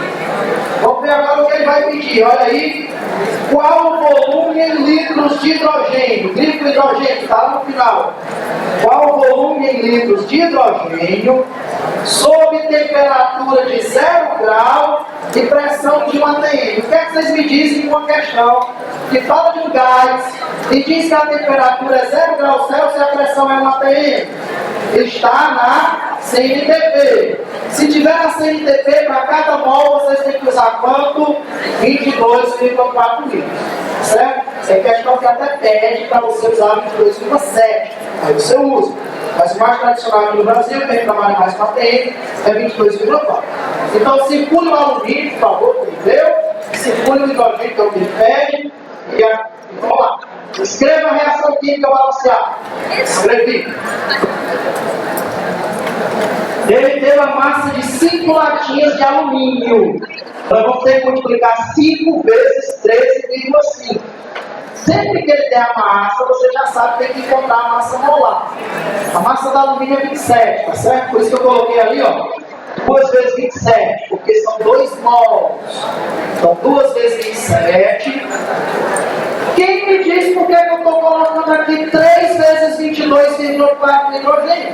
Vamos ver agora o que ele vai pedir. Olha aí, qual o volume em litros de hidrogênio? Grifo hidrogênio, está lá no final. Qual o volume em litros de hidrogênio sob temperatura de 0 grau e pressão de 1 atm? O que é que vocês me dizem com uma questão que fala de um gás e diz que a temperatura é 0 graus Celsius e a pressão é 1 atm? Está na CNTP. Se tiver na CNTP, para cada mol vocês têm que usar quanto? 22,4 litros. Certo? É questão que até pede para você usar 22,7. Aí você usa. Mas o mais tradicional aqui no Brasil, que a gente trabalha mais com ATM, é 22,4. Então circule o alumínio, por favor, entendeu? Circule o hidrogênio, que é o que ele pede. E vamos lá. Escreva a reação química balanceada. Escrevi. Ele teve a massa de 5 latinhas de alumínio. Nós vamos ter que multiplicar 5 vezes 13,5. Sempre que ele der a massa, você já sabe que tem que encontrar a massa molar. A massa da alumínio é 27, tá certo? Por isso que eu coloquei ali, ó, 2 vezes 27, porque são 2 mols. Então, 2 vezes 27. Quem me diz por que eu estou colocando aqui 3 vezes 22,4 hidrogênio?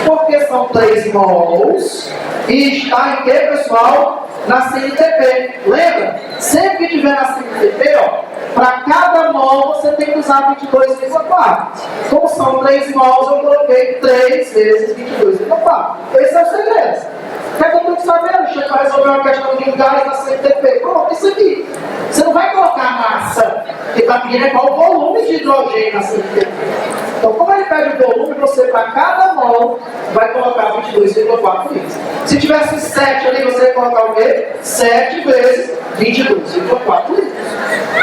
Porque são 3 mols e está em que, pessoal? Na CNTP. Lembra? Sempre que tiver na CNTP, ó, para cada mol você tem que usar 22,4. Como são 3 mols, eu coloquei 3 vezes 22,4. Esse é o segredo. O que é que eu tenho que saber? Chega para resolver uma questão de gás na CNTP. Pronto, isso aqui. Você não vai colocar massa, porque está pedindo qual o volume de hidrogênio na CNTP. Então, como ele pede o volume, você para cada mol vai colocar 22,4 litros. Se tivesse 7 ali, você vai colocar o quê? 7 vezes 22,4 litros.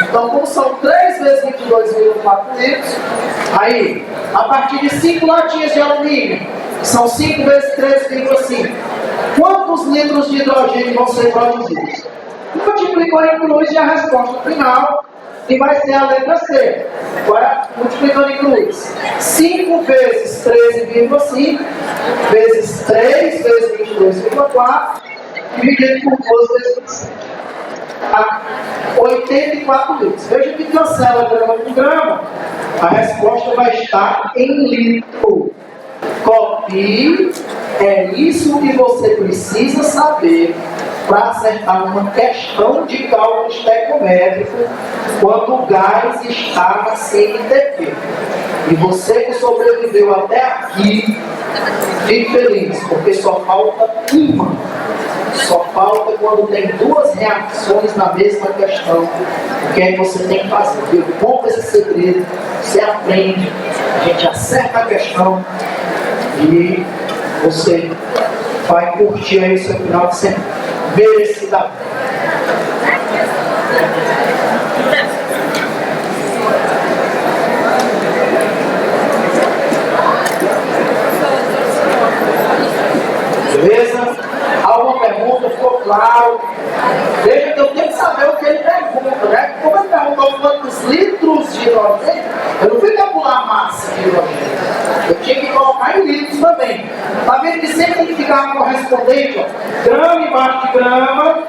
Então, como são 3 vezes 22,4 litros, aí, a partir de 5 latinhas de alumínio, são 5 vezes 3,5. Quantos litros de hidrogênio vão ser produzidos? Multiplicou em cruz e a resposta final, que vai ser a letra C. Agora, multiplicando em cruz. 5 vezes 13,5 vezes 3 vezes 22,4 dividido por 2 vezes 25. 84 litros. Veja que cancela grama com grama. A resposta vai estar em litro. Copie. É isso que você precisa saber para acertar uma questão de cálculo estequiométrico quando o gás está na CNTP. E você que sobreviveu até aqui, fique feliz, porque só falta uma. Só falta quando tem 2 reações na mesma questão. O que é que você tem que fazer? Eu conto esse segredo, você aprende, a gente acerta a questão e você vai curtir aí o seu final de semana. Merecidamente. Beleza? Alguma pergunta? Ficou claro? Veja que eu tenho que saber o que ele pergunta, né? Como ele perguntou quantos litros de hidrogênio, eu não fui calcular a massa de hidrogênio. Eu tinha que colocar em litros também. Está vendo que sempre tem que ficar correspondente, ó, grama embaixo de grama,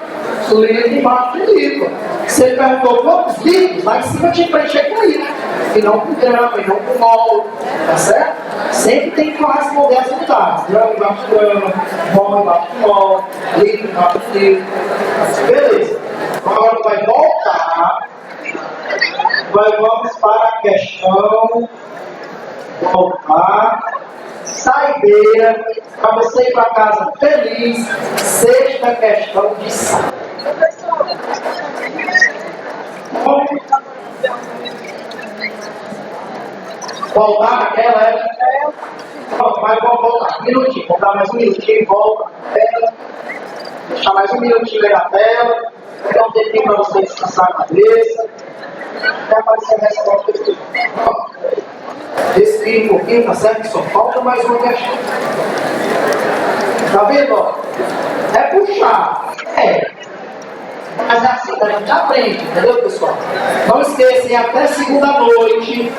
litro embaixo de litro. Se ele perguntou quantos litros, lá em cima tinha que preencher com litro, e não com grama, e não com mol, tá certo? Sempre tem que corresponder às unidades. Grama embaixo de grama, mol embaixo de mol, litro embaixo de litro. Beleza. Agora vai voltar. Vamos para a questão. Voltar. Saideira. Para você ir para casa feliz. Sexta questão de sábado. Voltar naquela época. Mas vamos voltar. Um minutinho. Vamos dar mais um minutinho. Volta na tela. Deixar mais um minutinho aí na tela. Pegar um tempinho para você descansar a cabeça. Até aparecer a resposta aqui. Respire um pouquinho, tá certo? Só falta mais uma questão. Tá vendo? Ó? É puxar. É. Mas é assim que a gente aprende, entendeu, pessoal? Não esqueçam, até segunda-noite,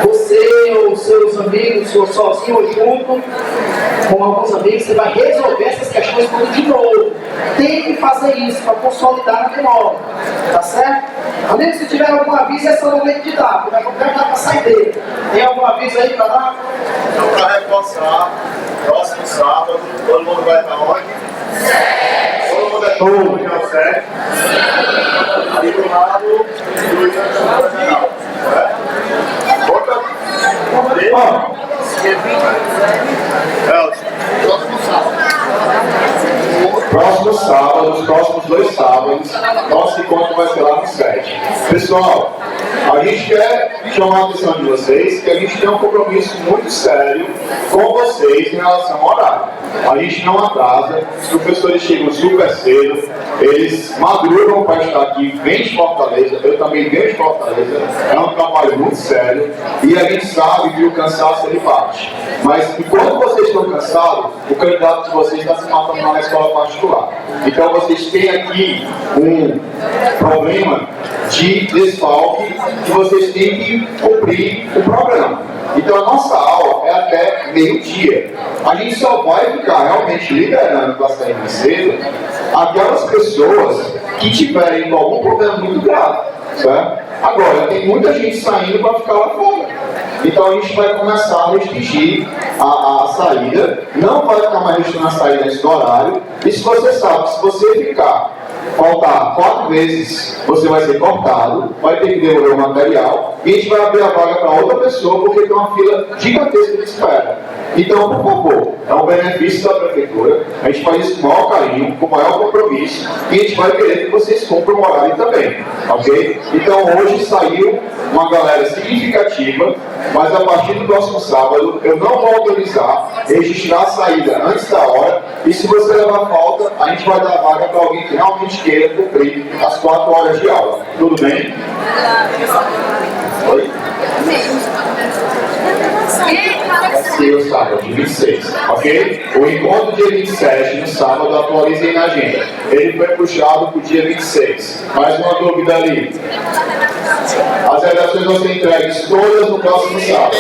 você ou seus amigos, ou sozinho ou junto, com alguns amigos, você vai resolver essas questões tudo de novo. Tem que fazer isso para consolidar na memória, tá certo? Amigos, se tiver algum aviso, esse é o momento de dar, porque vai comprar para sair. Tem algum aviso aí para dar? Então, para reforçar, próximo sábado, todo mundo vai estar onde? Todo mundo é show, que é o 7. Ali do lado do Internacional. Outra. Próximo sábado, os próximos 2 sábados, nosso encontro vai ser lá no 7. Pessoal, A gente quer chamar a atenção de vocês que a gente tem um compromisso muito sério com vocês em relação ao horário. A gente não atrasa, os professores chegam super cedo, eles madrugam para estar aqui, vêm de Fortaleza, eu também venho de Fortaleza, é um trabalho muito sério e a gente sabe que o cansaço ele bate. Mas enquanto vocês estão cansados, o candidato de vocês está se matando na escola particular. Então vocês têm aqui um problema de desfalque que vocês têm que cumprir o programa. Então a nossa aula é até meio-dia. A gente só vai ficar realmente liberando para sair mais cedo aquelas pessoas que tiverem algum problema muito grave, certo? Agora, tem muita gente saindo para ficar lá fora. Então a gente vai começar a restringir a saída, não vai ficar mais restringindo a saída nesse horário. E se você sabe que se você faltar 4 vezes, você vai ser cortado, vai ter que devolver o material e a gente vai abrir a vaga para outra pessoa porque tem uma fila gigantesca de espera. Então, por favor, é um benefício da prefeitura, a gente faz isso com o maior carinho, com o maior compromisso e a gente vai querer que vocês cumprem o horário também, ok? Então, hoje saiu uma galera significativa, mas a partir do próximo sábado eu não vou autorizar registrar a saída antes da hora e se você levar falta, a gente vai dar vaga para alguém que realmente queira cumprir as 4 horas de aula. Tudo bem? Oi? Vai ser o sábado, dia 26, ok? O encontro dia 27, no sábado, atualizem na agenda. Ele foi puxado para o dia 26. Mais uma dúvida ali. As redações vão ser entregues todas no próximo sábado.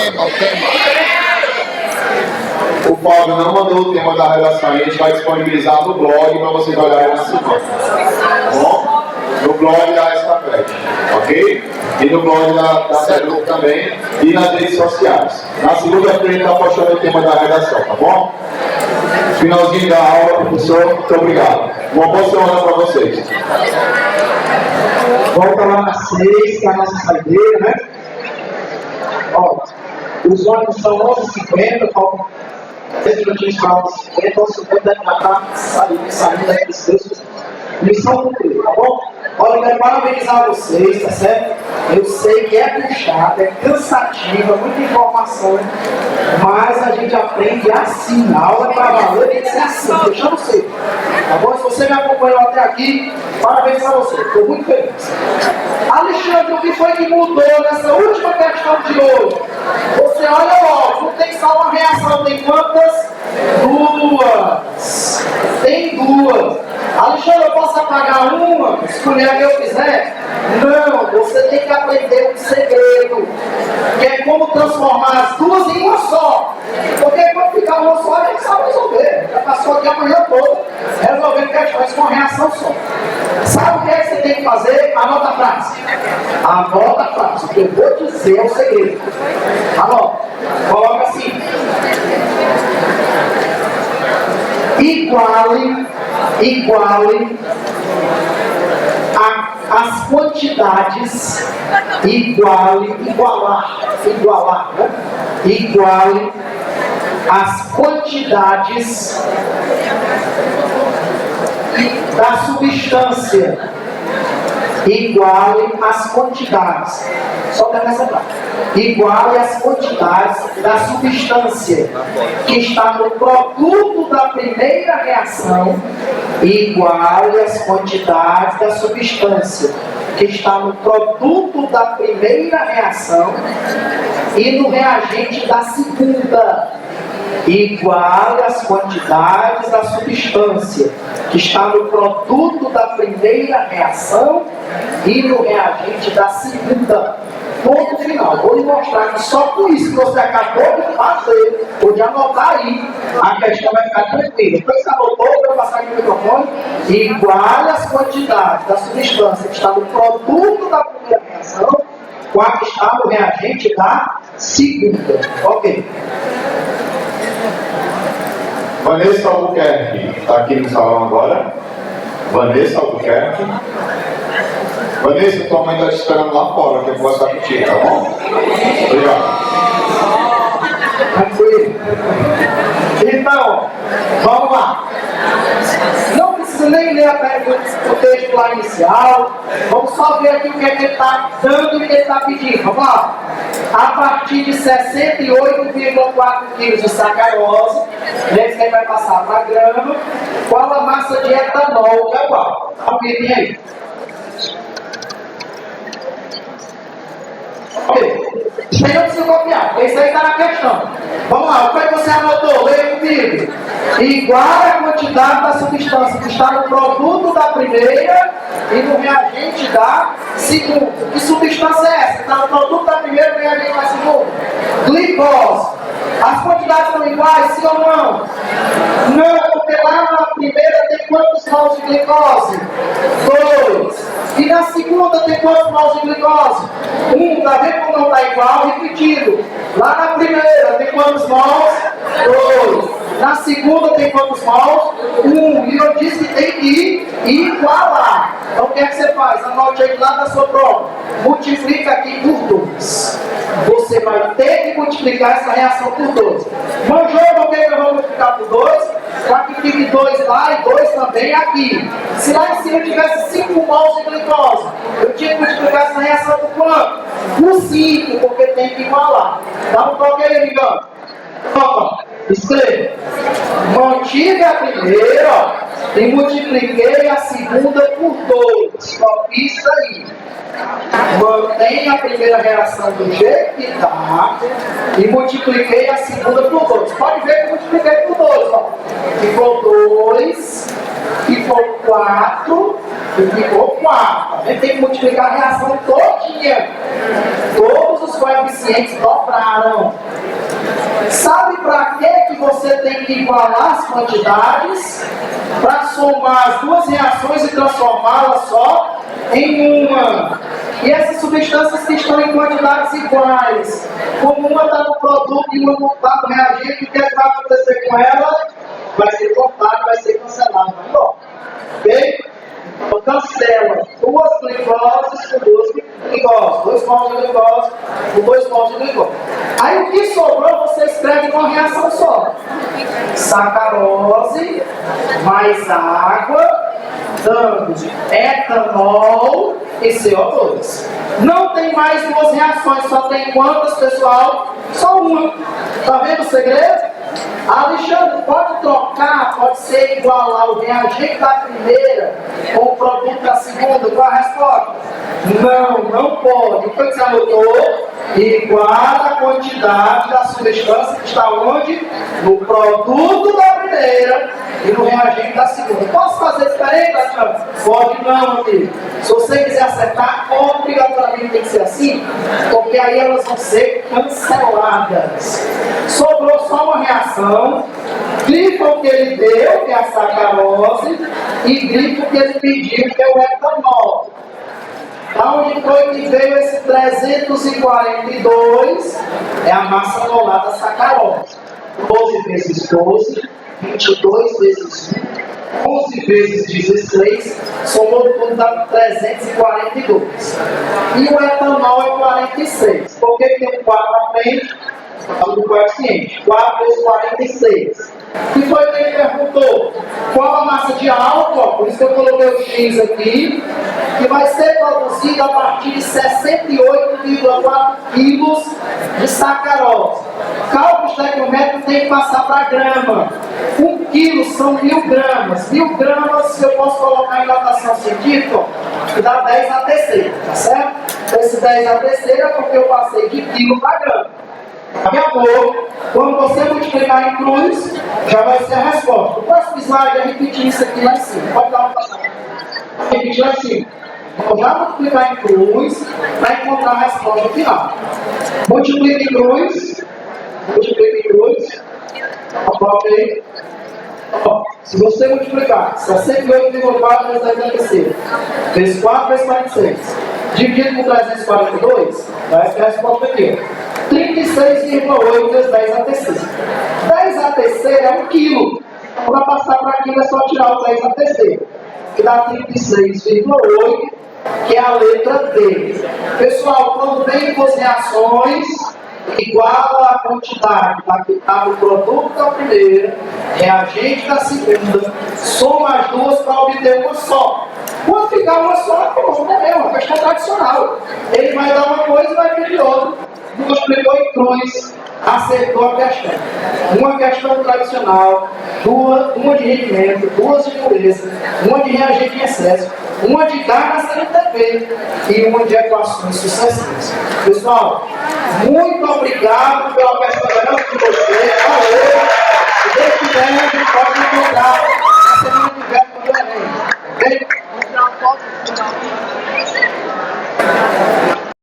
O Fábio não mandou o tema da redação e a gente vai disponibilizar no blog para vocês olharem na semana. Tá bom? No blog da Estafete, ok? E no blog da Seduc também e nas redes sociais. Na segunda-feira a gente está postando o tema da redação, tá bom? Finalzinho da aula, professor, muito obrigado. Uma boa semana para vocês. Volta lá na 6, que é a nossa saideira, né? Ó, os ônibus são 11h50, faltam 10 minutinhos para 11h50, 11h50 deve estar saindo daqui dos seus. Missão cumprida, tá bom? Olha, eu quero parabenizar vocês, tá certo? Eu sei que é puxado, é cansativa, muita informação, mas a gente aprende assim. A aula para valer tem que ser assim, deixando você. Tá bom? Se você me acompanhou até aqui, parabéns a você, estou muito feliz. Alexandre, o que foi que mudou nessa última questão de hoje? Você olha logo, não tem só uma reação, tem quantas? 2. Tem 2. Alexandre, eu posso apagar uma? Escolher a que eu quiser? Não, você tem que aprender um segredo, que é como transformar as 2 em uma só. Porque quando ficar uma só, a gente sabe resolver. Já passou aqui a manhã toda resolvendo questões com reação só. Sabe o que é que você tem que fazer? Anota a frase. Anota a frase. O que eu vou dizer é o segredo. Anota. Coloca assim. Iguale as quantidades, igualar, né? Iguale as quantidades da substância. Iguale as quantidades. Só para essa parte. Iguale as quantidades da substância que está no produto da primeira reação. Iguale as quantidades da substância que está no produto da primeira reação e no reagente da segunda. Iguale as quantidades da substância que está no produto da primeira reação e no reagente da segunda. Ponto final. Vou lhe mostrar que só com isso que você acabou de fazer, ou de anotar aí, a questão vai ficar tranquila. Depois que você anotou, eu vou passar aqui no microfone. Iguale as quantidades da substância que está no produto da primeira reação com a que está no reagente da segunda. Ok. Vanessa Albuquerque está aqui no salão agora. Vanessa Albuquerque. Vanessa, tua mãe está te esperando lá fora, que eu vou conversar contigo, tá bom? Obrigado. Tranquilo. Então, vamos lá. Não precisa precisa nem ler o texto lá inicial. Vamos só ver aqui o que é que ele está dando e o que ele está pedindo. Vamos lá. A partir de 68,4 kg de sacarose, lembre-se que ele vai passar para grama, qual a massa de etanol que é igual? Alguém aí? Ok. Isso aí não precisa copiar, porque isso aí está na questão. Vamos lá, o que é que você anotou? Leia comigo. Igual a quantidade da substância que está no produto da primeira e no reagente da segunda. Que substância é essa? Está no produto da primeira e no reagente da segunda? Glicose. As quantidades são iguais, sim ou não? Não, porque lá na primeira tem quantos mols de glicose? 2. E na segunda tem quantos mols de glicose? 1. Está vendo como não está igual? Repetido. Lá na primeira tem quantos mols? 2. Na segunda tem quantos mols? 1. E eu disse que tem que igualar. Então o que é que você faz? Anote aí lá na sua prova. Multiplica aqui por 2. Você vai ter que multiplicar essa reação por 2. Manjou por que eu vou multiplicar por 2? Para que fique 2 lá e 2 também aqui. Se lá em cima tivesse 5 mols de glicose, eu tinha que multiplicar essa reação por quanto? Por 5, porque tem que igualar. Dá um toque aí, amigão. Opa, escreva. Mantive a primeira e multipliquei a segunda por 2. Copie isso aí. Mantém a primeira reação do jeito que está e multipliquei a segunda por 2. Pode ver que eu multipliquei por 2. Ó. Ficou 2, ficou 4 e ficou 4. A gente tem que multiplicar a reação todinha. Todos os coeficientes dobraram. Sabe para que você tem que igualar as quantidades? Para somar as duas reações e transformá-las só em uma. E essas substâncias que estão em quantidades iguais, como uma está no produto e uma não está no reagente, o que vai acontecer com ela? Vai ser cortado, vai ser cancelado. Ok? Então cancela 2 glicoses por 2 glicoses, 2 mols de glicose por 2 mols de glicose. Aí o que sobrou você escreve numa reação só. Sacarose mais água, dando etanol e CO2. Não tem mais duas reações, só tem quantas, pessoal? Só uma. Tá vendo o segredo? Alexandre, pode trocar, pode ser igualar o reagente da primeira com o produto da segunda? Qual a resposta? Não pode. O que você anotou? Iguala a quantidade da substância que está onde? No produto da primeira e no reagente da segunda. Posso fazer diferente, Alexandre? Pode não, amigo. Se você quiser acertar, obrigatoriamente tem que ser assim, porque aí elas vão ser canceladas. Sobrou só uma reação, grifo o que ele deu, que é a sacarose, e grifo o que ele pediu, que é o etanol. Da onde foi que veio esse 342? É a massa molar da sacarose. 12 vezes 12, 22 vezes 1, 11 vezes 16, somou tudo dá 342. E o etanol é 46. Por que tem um 4 na frente? Do coeficiente. 4 vezes 46. E foi que ele perguntou qual a massa de álcool, por isso que eu coloquei o X aqui, que vai ser produzida a partir de 68,4 quilos de sacarose. Cálculo estequiométrico tem que passar para grama. 1 quilo são 1000 gramas. 1000 gramas eu posso colocar em notação científica, que dá 10 a terceira, tá certo? Esse 10 a terceira é porque eu passei de quilo para grama. Daqui a pouco, quando você multiplicar em cruz, já vai ser a resposta. O próximo slide é repetir isso aqui lá em cima. Pode dar uma passada. Repetir lá em cima. Vou já multiplicar em cruz para encontrar a resposta final. Multiplica em cruz. Multiplica em cruz. Ok. Se você multiplicar 68,4 vezes 86, vezes 4 vezes 46, dividido por 342, vai ser a resposta aqui. 36,8 vezes 10 a terceira. 10 a terceira é 1 quilo. Para passar para quilo é só tirar o 10 a terceira, que dá 36,8, que é a letra D. Pessoal, quando vem duas reações, igual à quantidade que está no produto da primeira, reagente da segunda, soma as duas para obter uma só. Quando ficar uma só, é uma questão tradicional. Ele vai dar uma coisa e vai pedir outra. Multiplicou em cruz, acertou a questão. Uma questão tradicional, uma de rendimento, duas de pureza, uma de reagente em excesso, uma de dar na CNTP e uma de equações sucessivas. Pessoal, muito obrigado pela